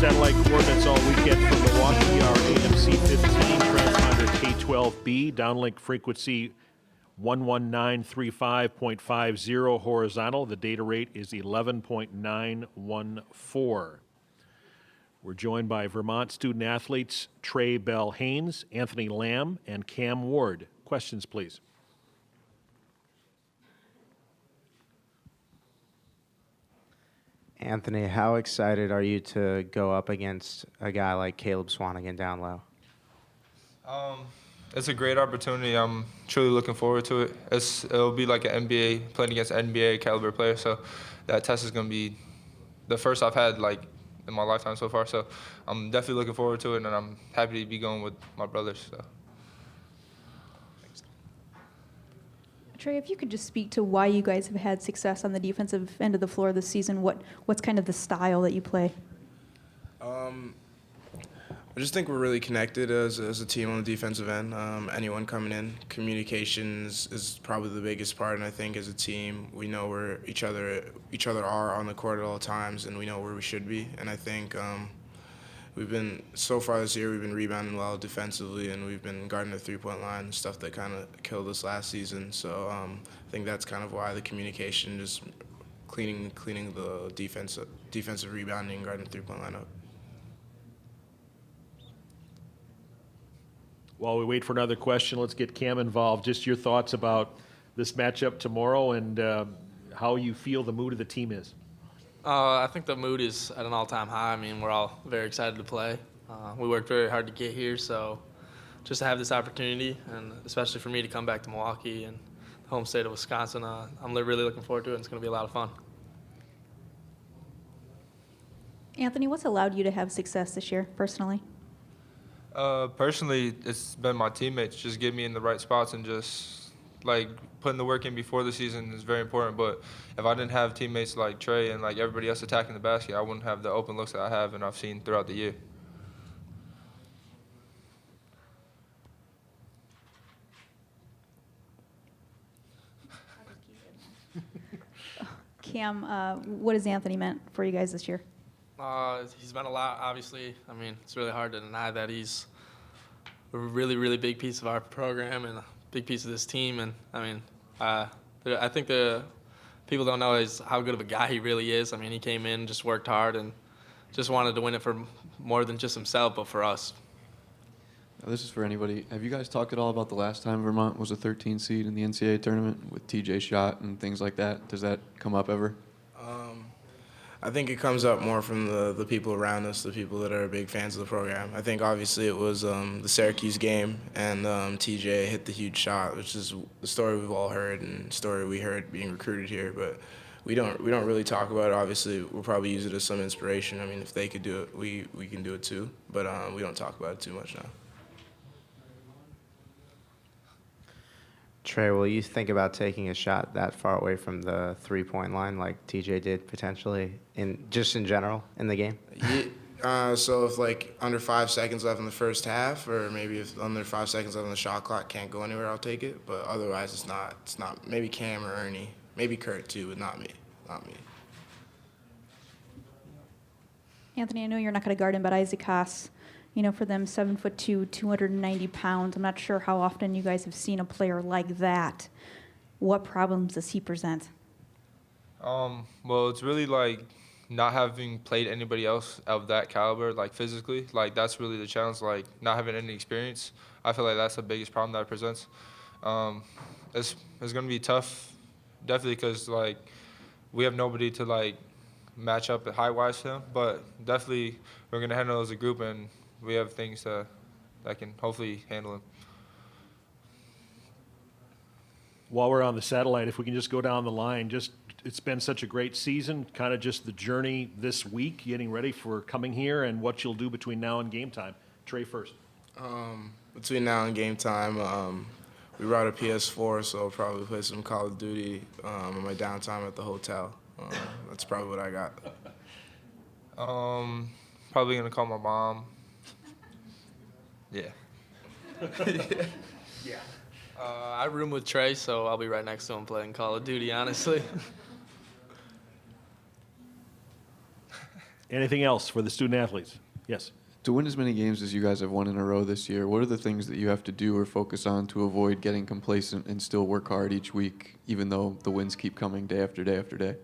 satellite coordinates all weekend from Milwaukee are AMC 15 transponder K12B, downlink frequency 11935.50 horizontal. The data rate is 11.914. We're joined by Vermont student athletes Trey Bell Haynes, Anthony Lamb, and Cam Ward. Questions, please. Anthony, how excited are you to go up against a guy like Caleb Swanigan down low? It's a great opportunity. I'm truly looking forward to it. It'll be like an NBA, playing against an NBA caliber player. So that test is going to be the first I've had like in my lifetime so far. So I'm definitely looking forward to it, and I'm happy to be going with my brothers. So. Trey, if you could just speak to why you guys have had success on the defensive end of the floor this season, what's kind of the style that you play? I just think we're really connected as a team on the defensive end. Anyone coming in, communications is probably the biggest part, and I think as a team, we know where each other are on the court at all times, and we know where we should be. And I think so far this year, we've been rebounding well defensively, and we've been guarding the three-point line, stuff that kind of killed us last season. So I think that's kind of why the communication, just cleaning the defensive rebounding, guarding the three-point line up. While we wait for another question, let's get Cam involved. Just your thoughts about this matchup tomorrow and how you feel the mood of the team is. I think the mood is at an all-time high. I mean, we're all very excited to play. We worked very hard to get here, so just to have this opportunity, and especially for me to come back to Milwaukee and the home state of Wisconsin, I'm really looking forward to it, and it's going to be a lot of fun. Anthony, what's allowed you to have success this year, personally? Personally, it's been my teammates just get me in the right spots, and just like putting the work in before the season is very important. But if I didn't have teammates like Trey and like everybody else attacking the basket, I wouldn't have the open looks that I have and I've seen throughout the year. Cam, what has Anthony meant for you guys this year? He's meant a lot, obviously. I mean, it's really hard to deny that he's a really, really big piece of our program and a big piece of this team. And, I mean, I think the people don't know is how good of a guy he really is. I mean, he came in, just worked hard, and just wanted to win it for more than just himself, but for us. Now, this is for anybody. Have you guys talked at all about the last time Vermont was a 13 seed in the NCAA tournament with TJ shot and things like that? Does that come up ever? I think it comes up more from the people around us, the people that are big fans of the program. I think obviously it was the Syracuse game, and TJ hit the huge shot, which is the story we've all heard and the story we heard being recruited here. But we don't really talk about it. Obviously, we'll probably use it as some inspiration. I mean, if they could do it, we can do it too. But we don't talk about it too much now. Trey, will you think about taking a shot that far away from the three-point line like TJ did potentially, in general in the game? Yeah, so if like under 5 seconds left in the first half, or maybe if under 5 seconds left on the shot clock, can't go anywhere, I'll take it. But otherwise, it's not. Maybe Cam or Ernie, maybe Kurt too, but not me. Anthony, I know you're not going to guard him, but Isaac Haas, for them, 7'2", 290 pounds. I'm not sure how often you guys have seen a player like that. What problems does he present? Well, it's really like not having played anybody else of that caliber, like physically. Like that's really the challenge. Like not having any experience. I feel like that's the biggest problem that it presents. It's gonna be tough, definitely, because like we have nobody to like match up height-wise to him. But definitely, we're gonna handle it as a group, and we have things that can hopefully handle him. While we're on the satellite, if we can just go down the line, it's been such a great season, kind of just the journey this week, getting ready for coming here and what you'll do between now and game time. Trey first. Between now and game time, we brought a PS4, so I'll probably play some Call of Duty on my downtime at the hotel. That's probably what I got. Probably gonna call my mom. Yeah. Yeah. I room with Trey, so I'll be right next to him playing Call of Duty, honestly. Anything else for the student athletes? Yes. To win as many games as you guys have won in a row this year, what are the things that you have to do or focus on to avoid getting complacent and still work hard each week, even though the wins keep coming day after day after day?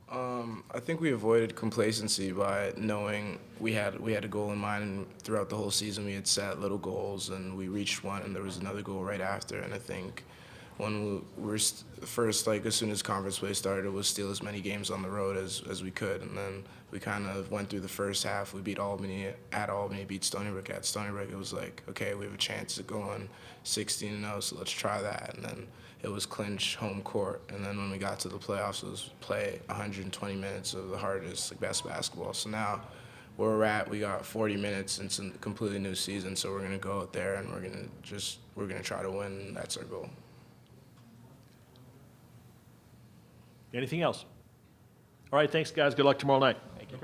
I think we avoided complacency by knowing we had a goal in mind, and throughout the whole season we had set little goals, and we reached one, and there was another goal right after. And I think when we were first, like as soon as conference play started, it was steal as many games on the road as we could, and then we kind of went through the first half. We beat Albany at Albany, beat Stony Brook at Stony Brook. It was like, okay, we have a chance to go on 16-0, so let's try that. And then it was clinch home court. And then when we got to the playoffs, it was play 120 minutes of the hardest, like, best basketball. So now where we're at, we got 40 minutes, and it's a completely new season. So we're gonna go out there and we're gonna try to win. And that's our goal. Anything else? All right, thanks, guys. Good luck tomorrow night. Thank you.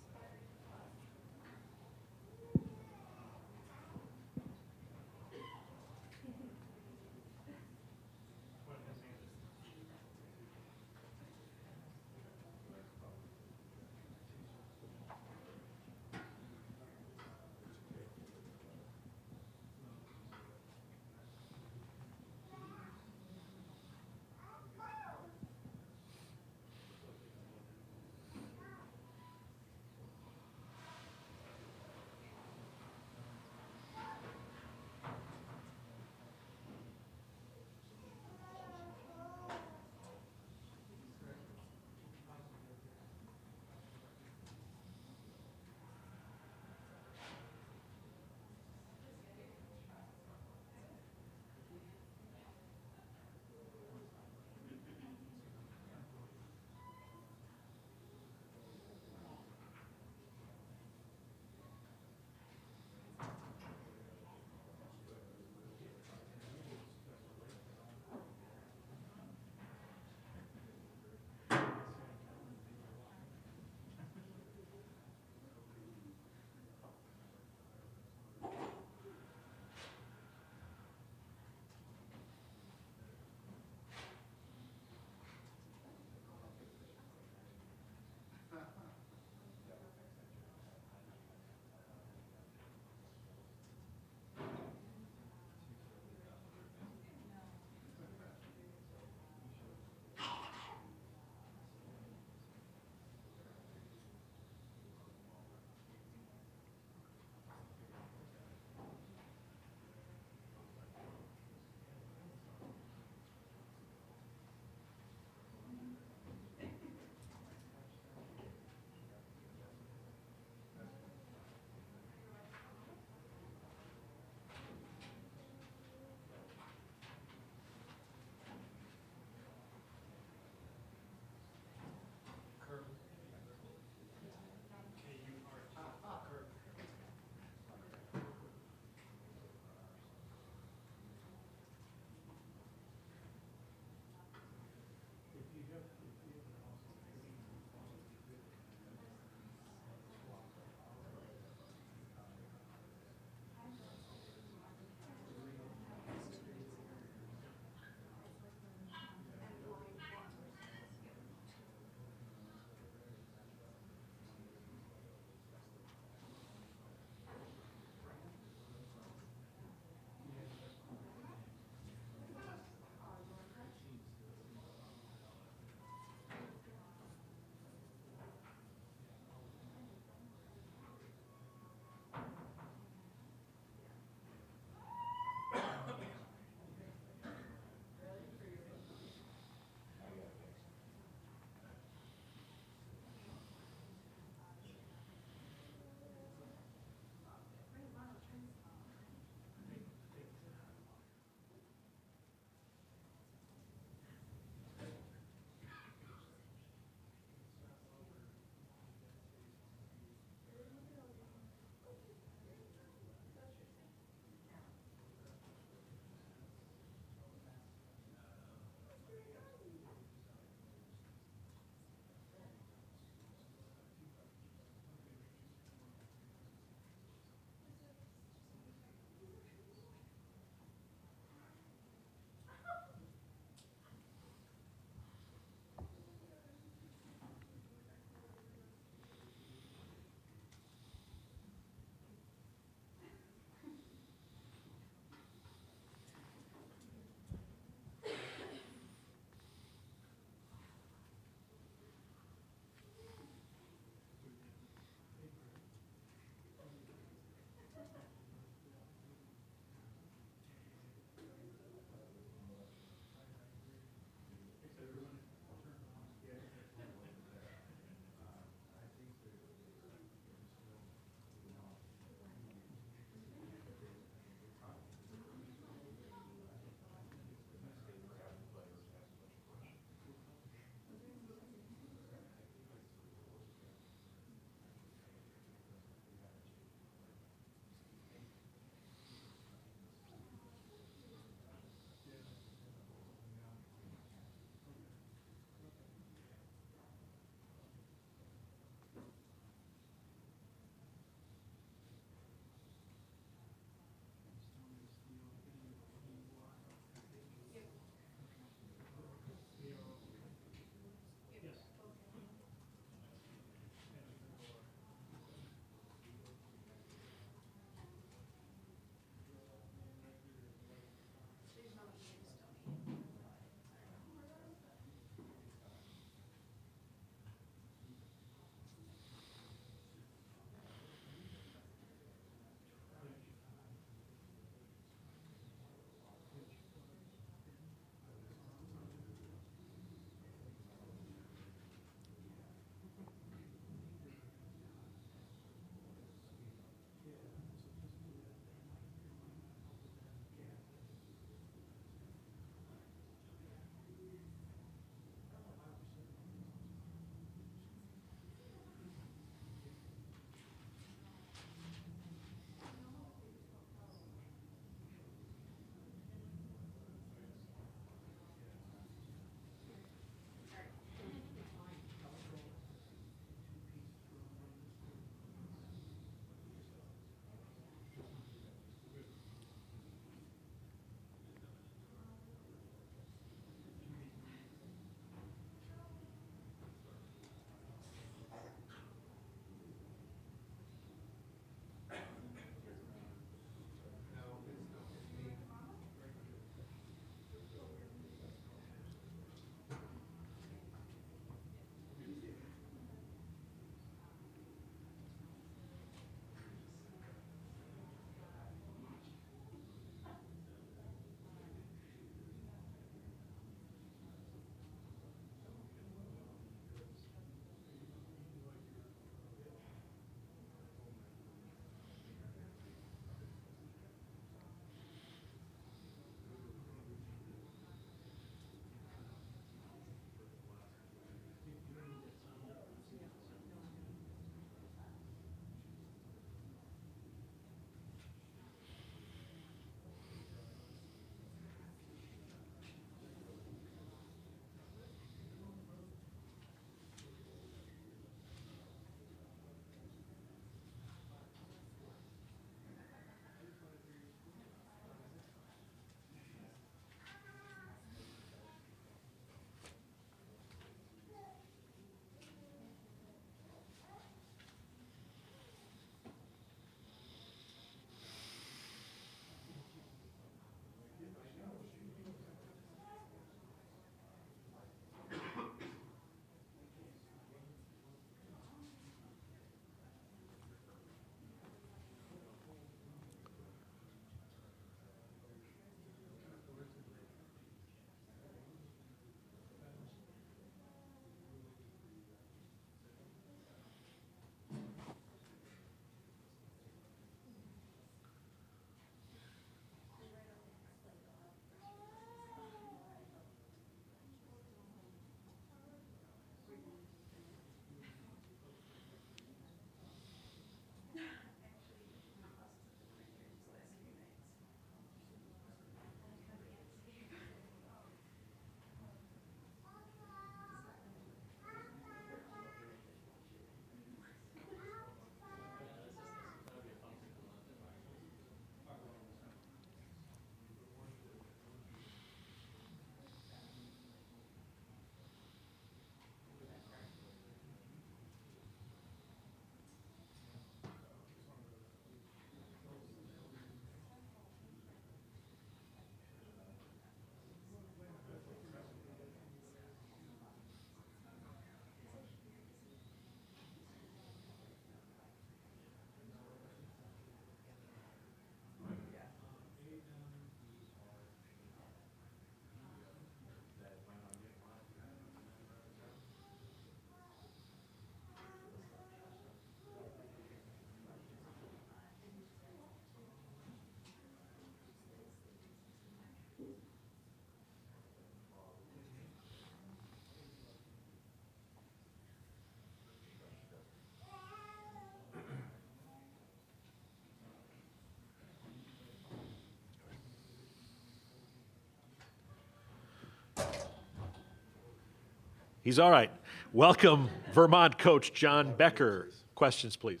He's all right. Welcome, Vermont coach John Becker. Questions, please.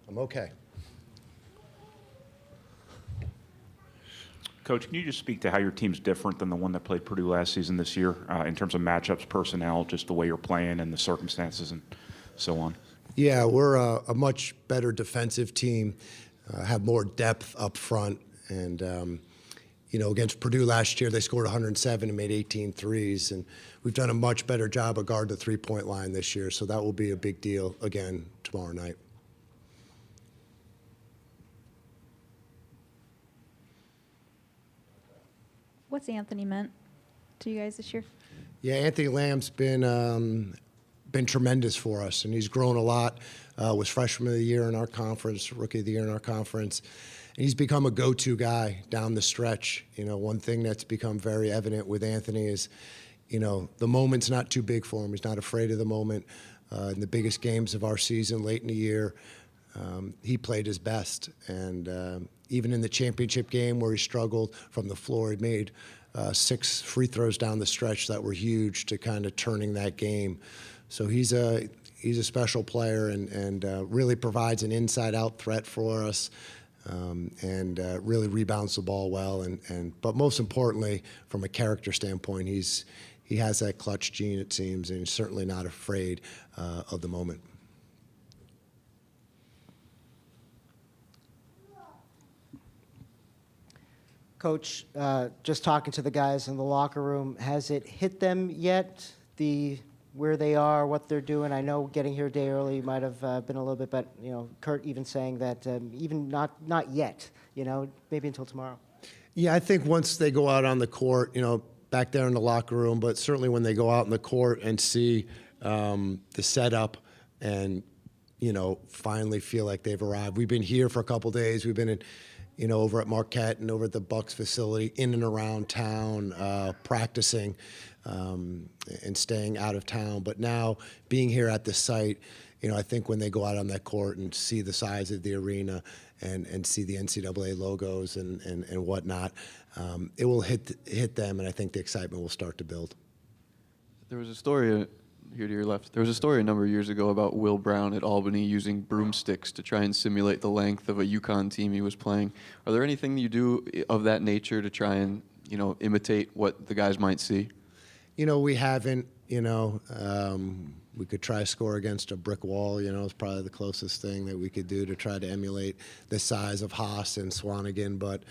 I'm okay. Coach, can you just speak to how your team's different than the one that played Purdue last season this year in terms of matchups, personnel, just the way you're playing and the circumstances and so on? Yeah, we're a much better defensive team, have more depth up front. And, against Purdue last year, they scored 107 and made 18 threes. And we've done a much better job of guarding the three-point line this year. So that will be a big deal again tomorrow night. What's Anthony meant to you guys this year? Yeah, Anthony Lamb's been tremendous for us, and he's grown a lot. Was freshman of the year in our conference, rookie of the year in our conference. And he's become a go-to guy down the stretch. One thing that's become very evident with Anthony is, the moment's not too big for him. He's not afraid of the moment. In the biggest games of our season, late in the year, he played his best. And even in the championship game where he struggled from the floor, he made 6 free throws down the stretch that were huge to kind of turning that game. So he's a special player and really provides an inside-out threat for us. And really rebounds the ball well, but most importantly, from a character standpoint, he has that clutch gene, it seems, and he's certainly not afraid of the moment. Coach, just talking to the guys in the locker room, has it hit them yet, where they are, what they're doing? I know getting here a day early might have been a little bit, but Kurt even saying that even not yet, maybe until tomorrow. Yeah, I think once they go out on the court, back there in the locker room, but certainly when they go out in the court and see the setup and finally feel like they've arrived. We've been here for a couple days. We've been over at Marquette and over at the Bucks facility, in and around town, practicing. And staying out of town. But now being here at the site, I think when they go out on that court and see the size of the arena and see the NCAA logos and whatnot, it will hit them, and I think the excitement will start to build. There was a story here to your left. There was a story a number of years ago about Will Brown at Albany using broomsticks to try and simulate the length of a UConn team he was playing. Are there anything you do of that nature to try and imitate what the guys might see? We haven't, we could try score against a brick wall, it's probably the closest thing that we could do to try to emulate the size of Haas and Swanigan. But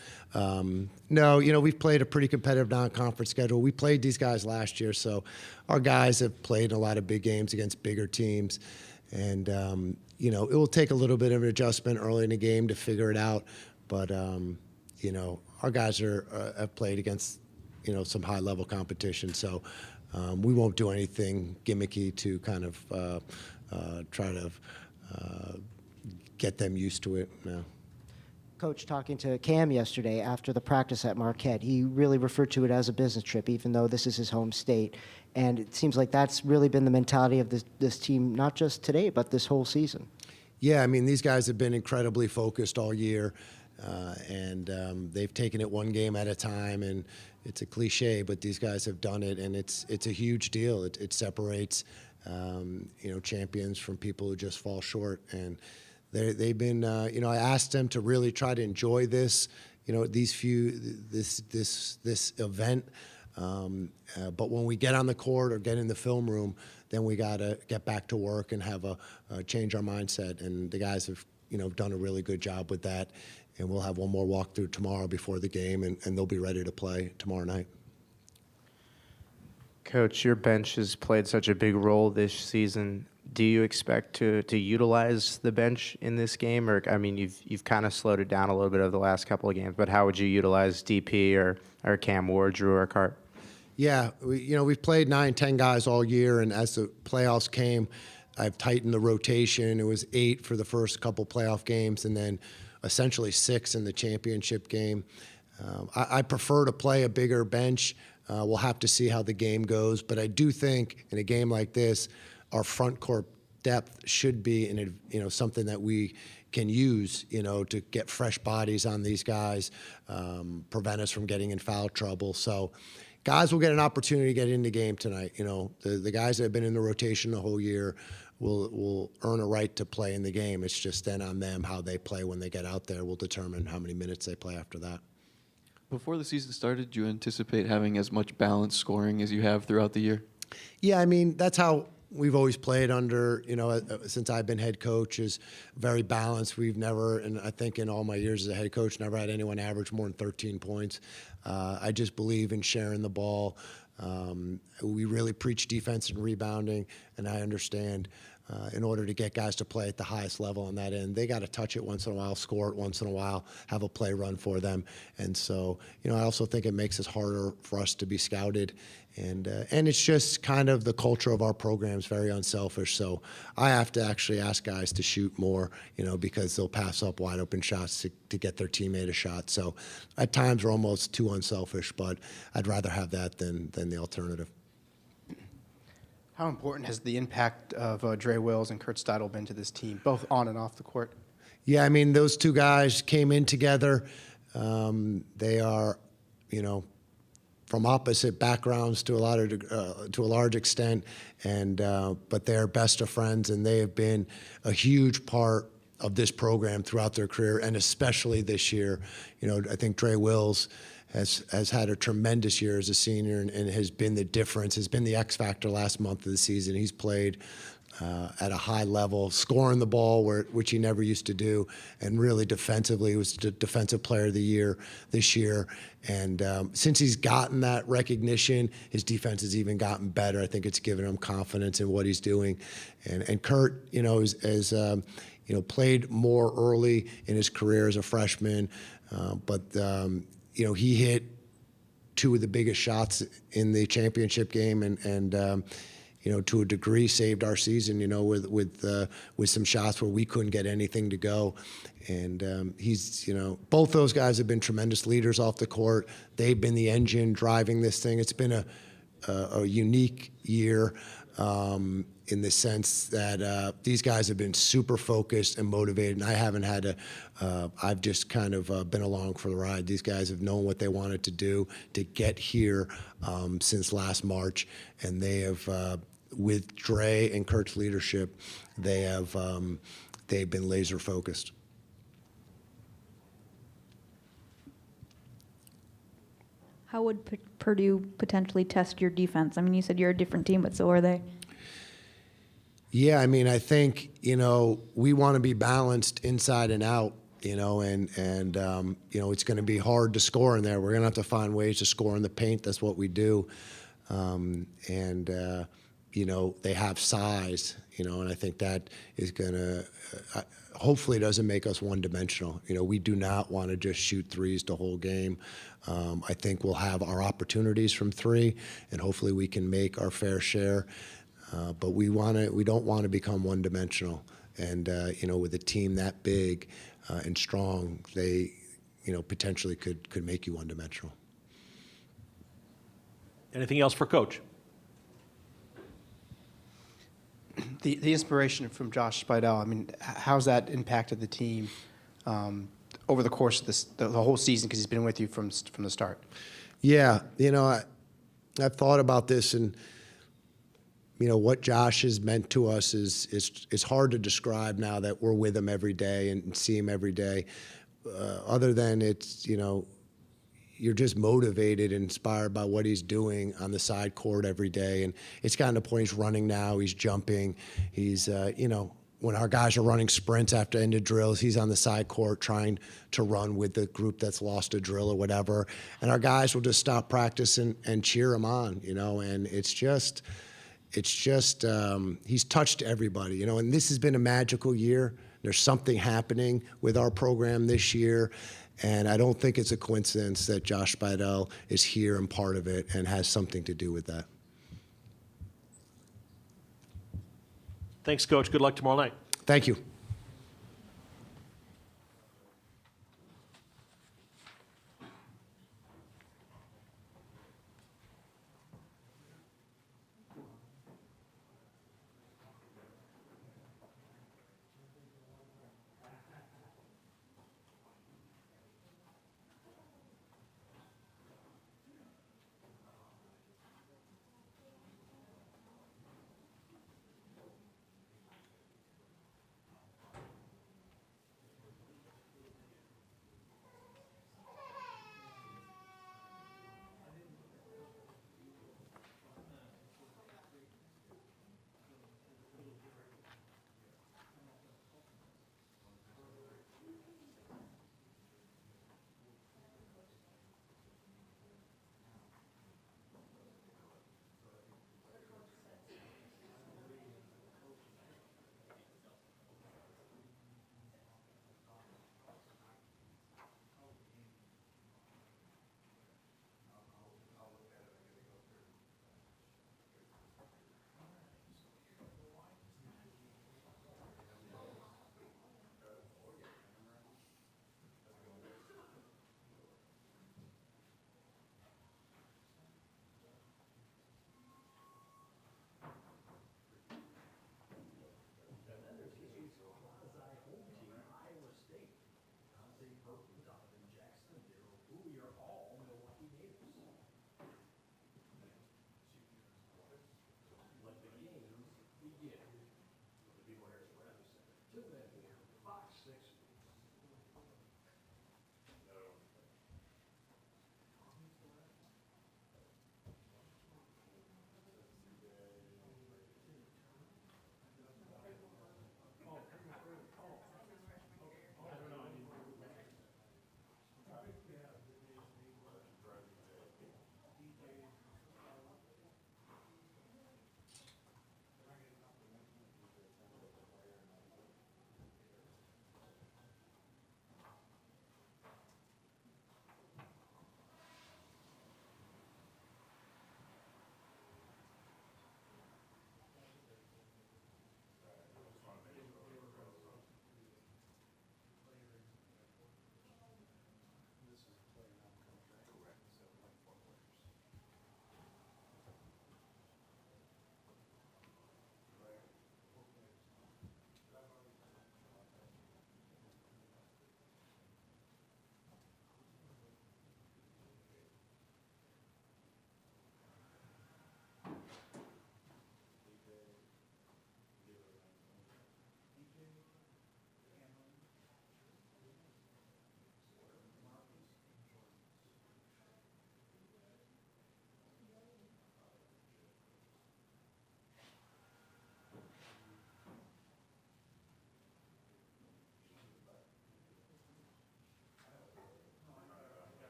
no, we've played a pretty competitive non-conference schedule. We played these guys last year, so our guys have played a lot of big games against bigger teams. And, it will take a little bit of an adjustment early in the game to figure it out. But, our guys have played against some high-level competition. So we won't do anything gimmicky to kind of try to get them used to it. No. Coach, talking to Cam yesterday after the practice at Marquette, he really referred to it as a business trip, even though this is his home state. And it seems like that's really been the mentality of this team, not just today, but this whole season. Yeah, I mean, these guys have been incredibly focused all year. And they've taken it one game at a time, and it's a cliche, but these guys have done it, and it's a huge deal. It separates champions from people who just fall short, and they've been I asked them to really try to enjoy this this event, but when we get on the court or get in the film room, then we got to get back to work and have change our mindset, and the guys have done a really good job with that. And we'll have one more walkthrough tomorrow before the game, and they'll be ready to play tomorrow night. Coach, your bench has played such a big role this season. Do you expect to utilize the bench in this game? Or, I mean, you've kind of slowed it down a little bit over the last couple of games, but how would you utilize DP or Cam Ward, Drew Urquhart? Yeah, we've played 9, 10 guys all year, and as the playoffs came, I've tightened the rotation. It was 8 for the first couple playoff games, and then essentially 6 in the championship game. I prefer to play a bigger bench. We'll have to see how the game goes, but I do think in a game like this, our front court depth should be something that we can use, to get fresh bodies on these guys, prevent us from getting in foul trouble. So, guys will get an opportunity to get in the game tonight. You know, the guys that have been in the rotation the whole year will earn a right to play in the game. It's just then on them how they play when they get out there will determine how many minutes they play after that. Before the season started, do you anticipate having as much balanced scoring as you have throughout the year? Yeah, I mean, that's how we've always played under, you know, since I've been head coach, is very balanced. We've never, and I think in all my years as a head coach, never had anyone average more than 13 points. I just believe in sharing the ball. We really preach defense and rebounding, and I understand in order to get guys to play at the highest level on that end, they got to touch it once in a while, score it once in a while, have a play run for them. And so, you know, I also think it makes it harder for us to be scouted. And it's just kind of the culture of our program is very unselfish. So I have to actually ask guys to shoot more, you know, because they'll pass up wide open shots to get their teammate a shot. So at times we're almost too unselfish, but I'd rather have that than the alternative. How important has the impact of Dre Wills and Kurt Steidl been to this team, both on and off the court? Yeah, I mean, those two guys came in together. They are, you know, from opposite backgrounds to a large extent, and but they're best of friends, and they have been a huge part of this program throughout their career, and especially this year. You know, I think Dre Wills has had a tremendous year as a senior and has been the difference, has been the X factor last month of the season. He's played at a high level, scoring the ball, which he never used to do, and really defensively, he was the defensive player of the year this year. And since he's gotten that recognition, his defense has even gotten better. I think it's given him confidence in what he's doing. And Kurt, you know, has you know, played more early in his career as a freshman, but you know, he hit two of the biggest shots in the championship game, and you know, to a degree, saved our season. You know, with some shots where we couldn't get anything to go, and he's, you know, both those guys have been tremendous leaders off the court. They've been the engine driving this thing. It's been a unique year. In the sense that these guys have been super focused and motivated, and I haven't had to, I've just kind of been along for the ride. These guys have known what they wanted to do to get here since last March, and they have, with Dre and Kurt's leadership, they've been laser focused. How would Purdue potentially test your defense? I mean, you said you're a different team, but so are they. Yeah, I mean, I think, you know, we want to be balanced inside and out, you know, and you know, it's going to be hard to score in there. We're going to have to find ways to score in the paint. That's what we do. You know, they have size, you know, and I think that is going to, hopefully doesn't make us one-dimensional. You know, we do not want to just shoot threes the whole game. I think we'll have our opportunities from three, and hopefully we can make our fair share. But we don't want to become one-dimensional. And you know, with a team that big and strong, they, you know, potentially could make you one-dimensional. Anything else for Coach? The inspiration from Josh Speidel, I mean, how's that impacted the team over the course of the whole season, because he's been with you from the start? Yeah, you know, I've thought about this, and you know, what Josh has meant to us is hard to describe now that we're with him every day and see him every day. Other than it's, you know, you're just motivated and inspired by what he's doing on the side court every day. And it's gotten to the point he's running now, he's jumping, he's, you know, when our guys are running sprints after end of drills, he's on the side court trying to run with the group that's lost a drill or whatever. And our guys will just stop practice and cheer him on, you know, and it's just he's touched everybody, you know, and this has been a magical year. There's something happening with our program this year, and I don't think it's a coincidence that Josh Speidel is here and part of it and has something to do with that. Thanks, Coach. Good luck tomorrow night. Thank you.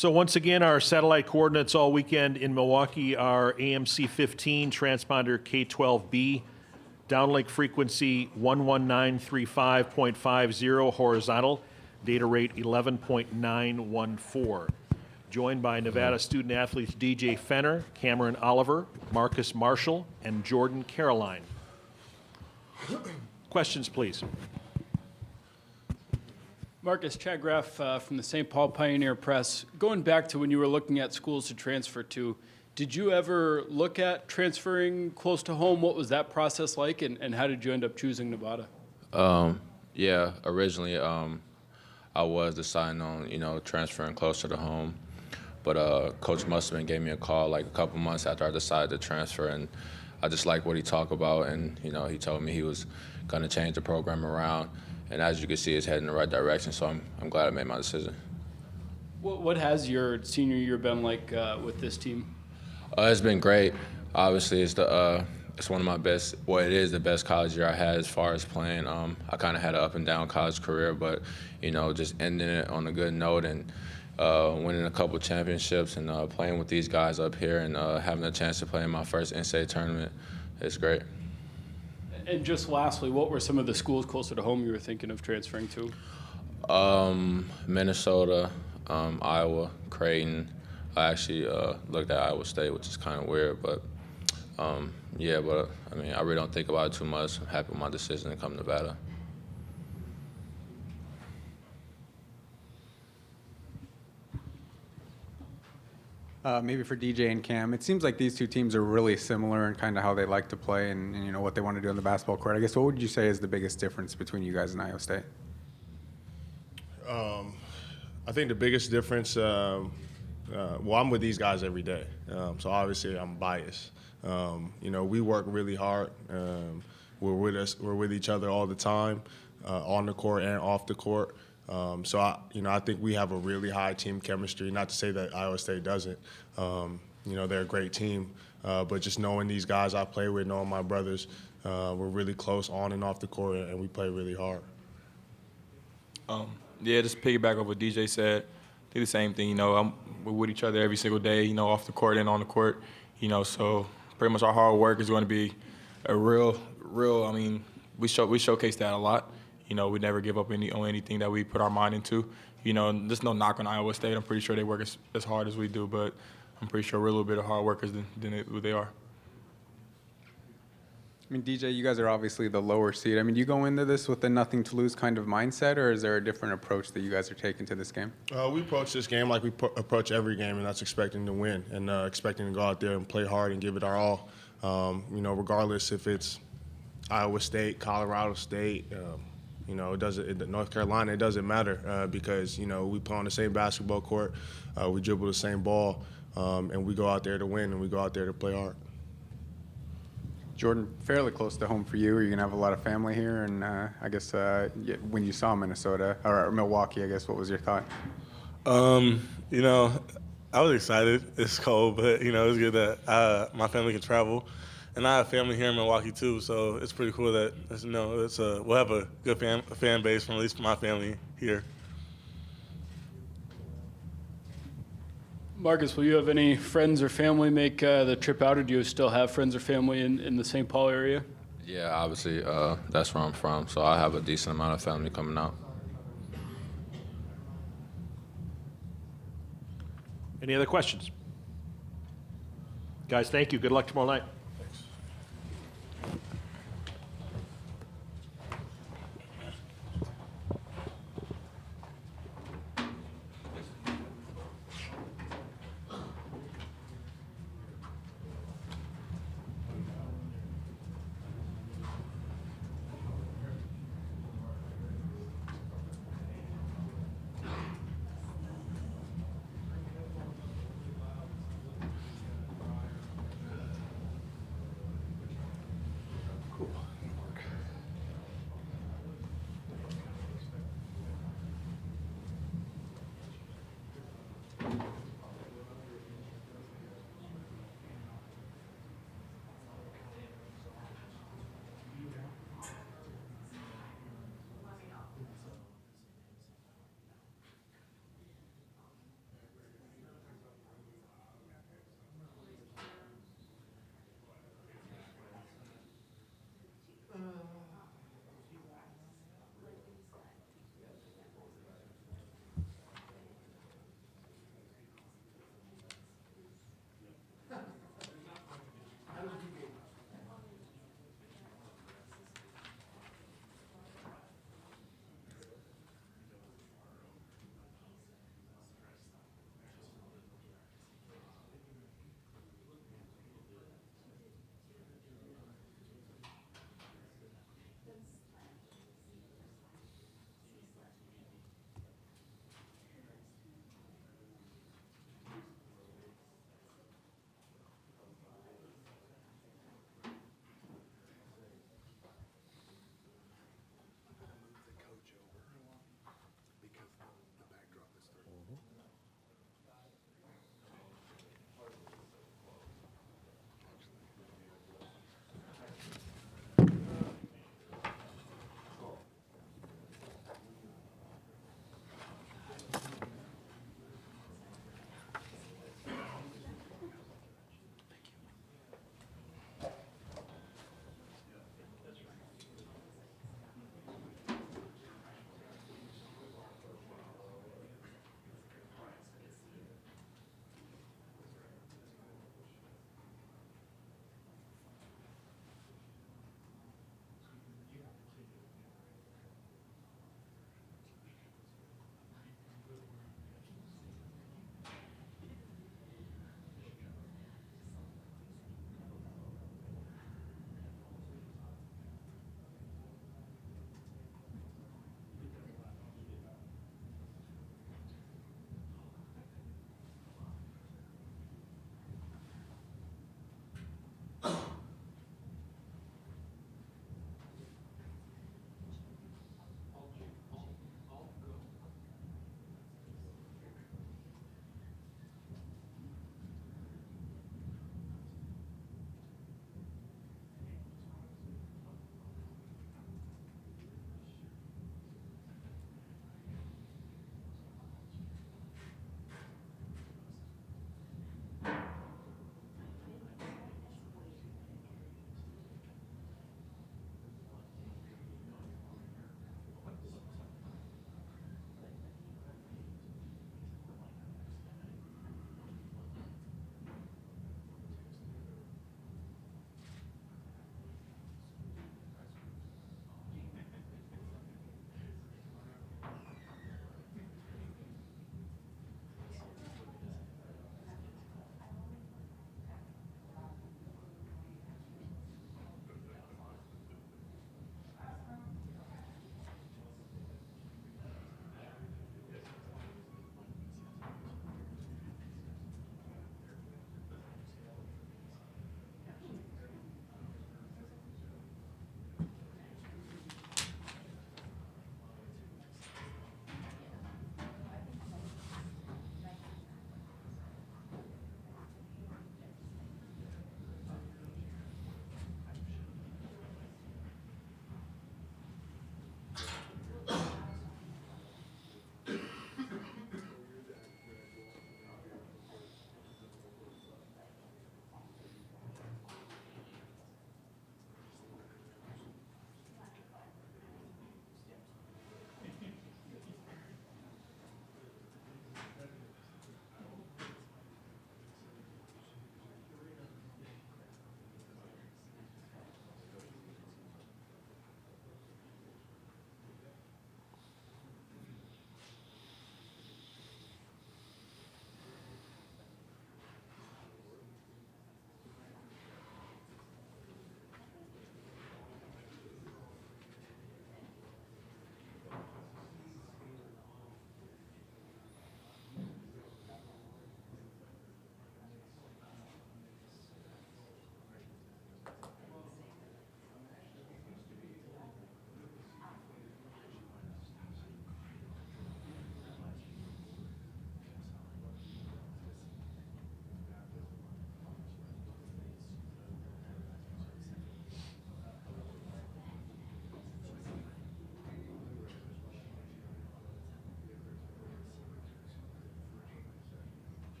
So once again, our satellite coordinates all weekend in Milwaukee are AMC 15, transponder K12B, downlink frequency 11935.50, horizontal, data rate 11.914. Joined by Nevada student athletes DJ Fenner, Cameron Oliver, Marcus Marshall, and Jordan Caroline. Questions, please. Marcus, Chad Graff from the St. Paul Pioneer Press. Going back to when you were looking at schools to transfer to, did you ever look at transferring close to home? What was that process like, and how did you end up choosing Nevada? Yeah, originally I was deciding on, transferring closer to home. But Coach Musselman gave me a call like a couple months after I decided to transfer, and I just liked what he talked about, and, he told me he was going to change the program around. And as you can see, it's heading in the right direction, so I'm glad I made my decision. What has your senior year been like with this team? It's been great. Obviously, it's one of my best. Well, it is the best college year I had as far as playing. I kind of had an up and down college career, but just ending it on a good note and winning a couple championships and playing with these guys up here and having a chance to play in my first NCAA tournament, it's great. And just lastly, what were some of the schools closer to home you were thinking of transferring to? Minnesota, Iowa, Creighton. I actually looked at Iowa State, which is kind of weird, but I really don't think about it too much. I'm happy with my decision to come to Nevada. Maybe for DJ and Cam, it seems like these two teams are really similar in kind of how they like to play and what they want to do on the basketball court. I guess what would you say is the biggest difference between you guys and Iowa State? I think the biggest difference, I'm with these guys every day, so obviously I'm biased. We work really hard. We're with each other all the time, on the court and off the court. So I think we have a really high team chemistry. Not to say that Iowa State doesn't. They're a great team, but just knowing these guys I play with, knowing my brothers, we're really close on and off the court, and we play really hard. Just piggyback off what DJ said. I think the same thing. We're with each other every single day. Off the court and on the court. So pretty much our hard work is going to be a real. I mean, we showcase that a lot. We never give up on anything that we put our mind into. There's no knock on Iowa State. I'm pretty sure they work as hard as we do, but I'm pretty sure we're a little bit of hard workers than they are. I mean, DJ, you guys are obviously the lower seed. I mean, do you go into this with a nothing to lose kind of mindset, or is there a different approach that you guys are taking to this game? We approach this game like we approach every game, and that's expecting to win and expecting to go out there and play hard and give it our all. Regardless if it's Iowa State, Colorado State, North Carolina, it doesn't matter because, we play on the same basketball court, we dribble the same ball, and we go out there to win and we go out there to play hard. Jordan, fairly close to home for you. Are you going to have a lot of family here? And I guess when you saw Minnesota or Milwaukee, I guess, what was your thought? I was excited. It's cold, but, it's good that my family can travel. And I have family here in Milwaukee too, so it's pretty cool that we'll have a good fan base from at least my family here. Marcus, will you have any friends or family make the trip out, or do you still have friends or family in the St. Paul area? Yeah, obviously that's where I'm from, so I have a decent amount of family coming out. Any other questions? Guys, thank you. Good luck tomorrow night.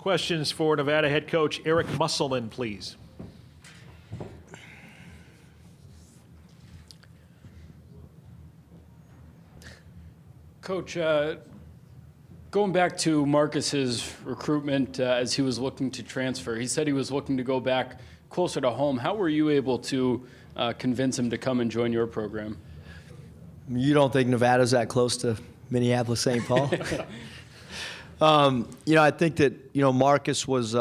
Questions for Nevada head coach Eric Musselman, please. Coach, going back to Marcus's recruitment as he was looking to transfer, he said he was looking to go back closer to home. How were you able to convince him to come and join your program? You don't think Nevada's that close to Minneapolis, St. Paul? I think that, Marcus was,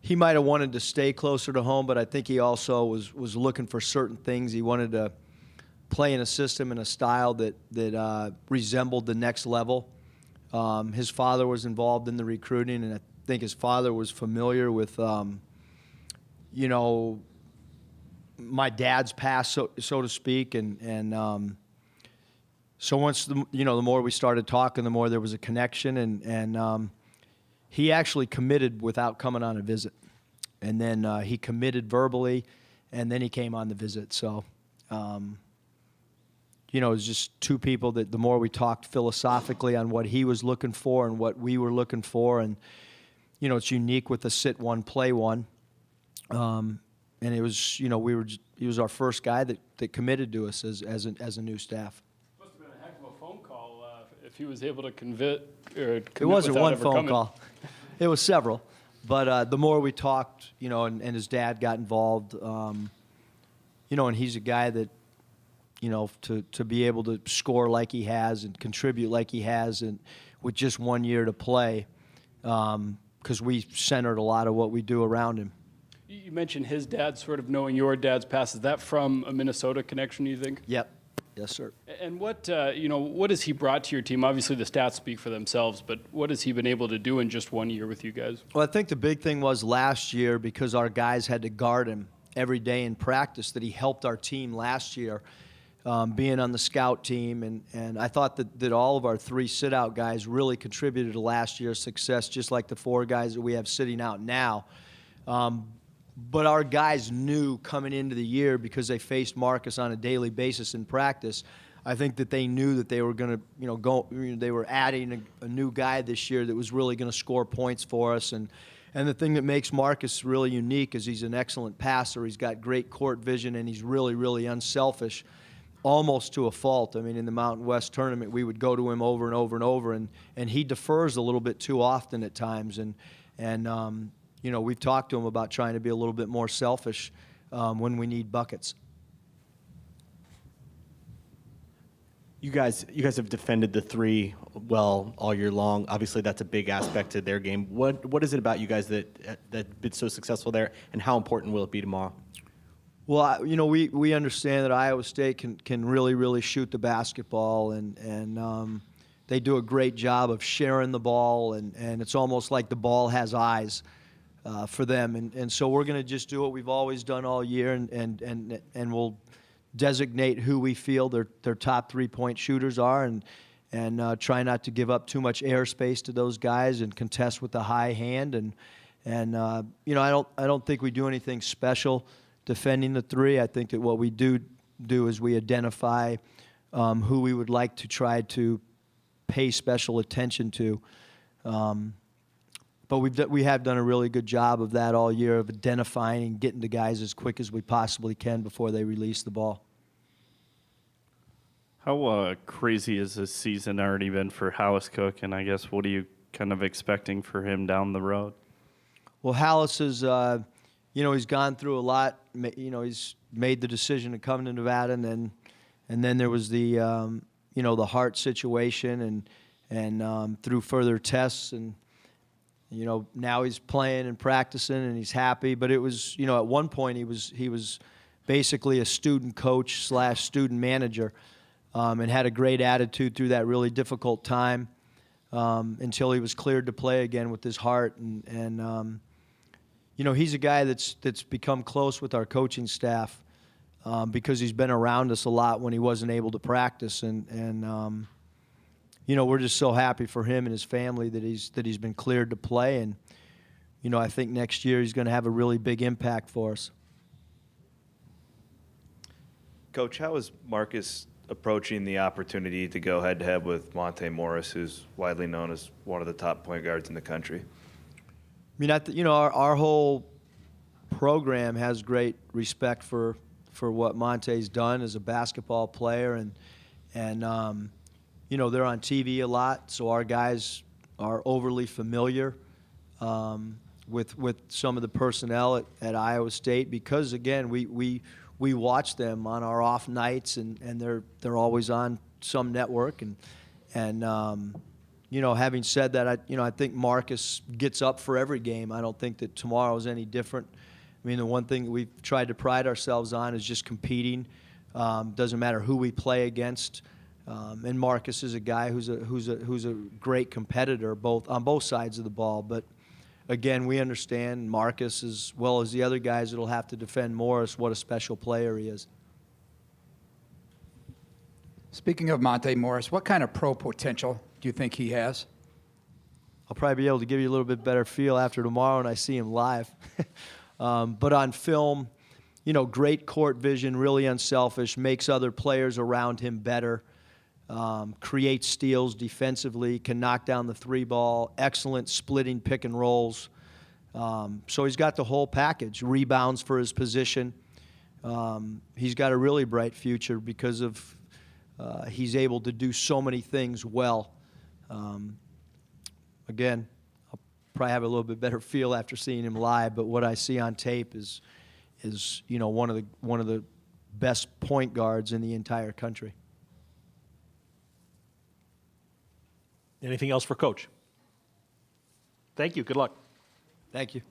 he might have wanted to stay closer to home, but I think he also was looking for certain things. He wanted to play in a system and a style that resembled the next level. His father was involved in the recruiting, and I think his father was familiar with, my dad's past, so to speak, and so once the more we started talking, the more there was a connection, and he actually committed without coming on a visit, and then he committed verbally, and then he came on the visit. So, it was just two people that the more we talked philosophically on what he was looking for and what we were looking for, and it's unique with the sit one, play one. And it was, he was our first guy that committed to us as a new staff. Must have been a heck of a phone call if he was able to commit It wasn't one phone call. It was several. But the more we talked, and his dad got involved, and he's a guy that, to be able to score like he has and contribute like he has, and with just 1 year to play, because we centered a lot of what we do around him. You mentioned his dad sort of knowing your dad's past. Is that from a Minnesota connection, you think? Yep. Yes, sir. And what has he brought to your team? Obviously, the stats speak for themselves, but what has he been able to do in just 1 year with you guys? Well, I think the big thing was last year, because our guys had to guard him every day in practice, that he helped our team last year, being on the scout team. And I thought that all of our three sit-out guys really contributed to last year's success, just like the four guys that we have sitting out now. But our guys knew coming into the year, because they faced Marcus on a daily basis in practice, I think that they knew that they were going to, they were adding a new guy this year that was really going to score points for us. And the thing that makes Marcus really unique is he's an excellent passer. He's got great court vision, and he's really, really unselfish, almost to a fault. I mean, in the Mountain West tournament, we would go to him over and over and over, and he defers a little bit too often at times. And we've talked to him about trying to be a little bit more selfish when we need buckets. You guys have defended the three well all year long. Obviously, that's a big aspect to their game. What is it about you guys that been so successful there, and how important will it be tomorrow? Well, we understand that Iowa State can really, really shoot the basketball, and they do a great job of sharing the ball, and it's almost like the ball has eyes for them. And so we're going to just do what we've always done all year, and we'll designate who we feel their top three-point shooters are, and try not to give up too much airspace to those guys, and contest with the high hand. And I don't think we do anything special defending the three. I think that what we do is we identify who we would like to try to pay special attention to. But we have done a really good job of that all year, of identifying and getting to guys as quick as we possibly can before they release the ball. How crazy has this season already been for Hallis Cook, and I guess what are you kind of expecting for him down the road? Well, Hallis is, he's gone through a lot. He's made the decision to come to Nevada, and then there was the, the heart situation, and through further tests, and now he's playing and practicing, and he's happy. But it was, at one point he was basically a student coach / student manager, and had a great attitude through that really difficult time until he was cleared to play again with his heart. And he's a guy that's become close with our coaching staff because he's been around us a lot when he wasn't able to practice, and we're just so happy for him and his family that he's been cleared to play. And I think next year he's going to have a really big impact for us. Coach, how is Marcus approaching the opportunity to go head-to-head with Monte Morris, who's widely known as one of the top point guards in the country? mean, our whole program has great respect for what Monte's done as a basketball player, and they're on TV a lot, so our guys are overly familiar with some of the personnel at Iowa State because, again, we watch them on our off nights, and they're always on some network, and having said that, I think Marcus gets up for every game. I don't think that tomorrow is any different. I mean, the one thing we've tried to pride ourselves on is just competing. Doesn't matter who we play against. And Marcus is a guy who's a great competitor on both sides of the ball. But again, we understand Marcus as well as the other guys that'll have to defend Morris, what a special player he is. Speaking of Monte Morris, what kind of pro potential do you think he has? I'll probably be able to give you a little bit better feel after tomorrow when I see him live. But on film, great court vision, really unselfish, makes other players around him better, creates steals defensively, can knock down the three ball, excellent splitting pick and rolls. So he's got the whole package, rebounds for his position. He's got a really bright future because of he's able to do so many things well. Again, I'll probably have a little bit better feel after seeing him live, but what I see on tape is one of the best point guards in the entire country. Anything else for Coach? Thank you. Good luck. Thank you.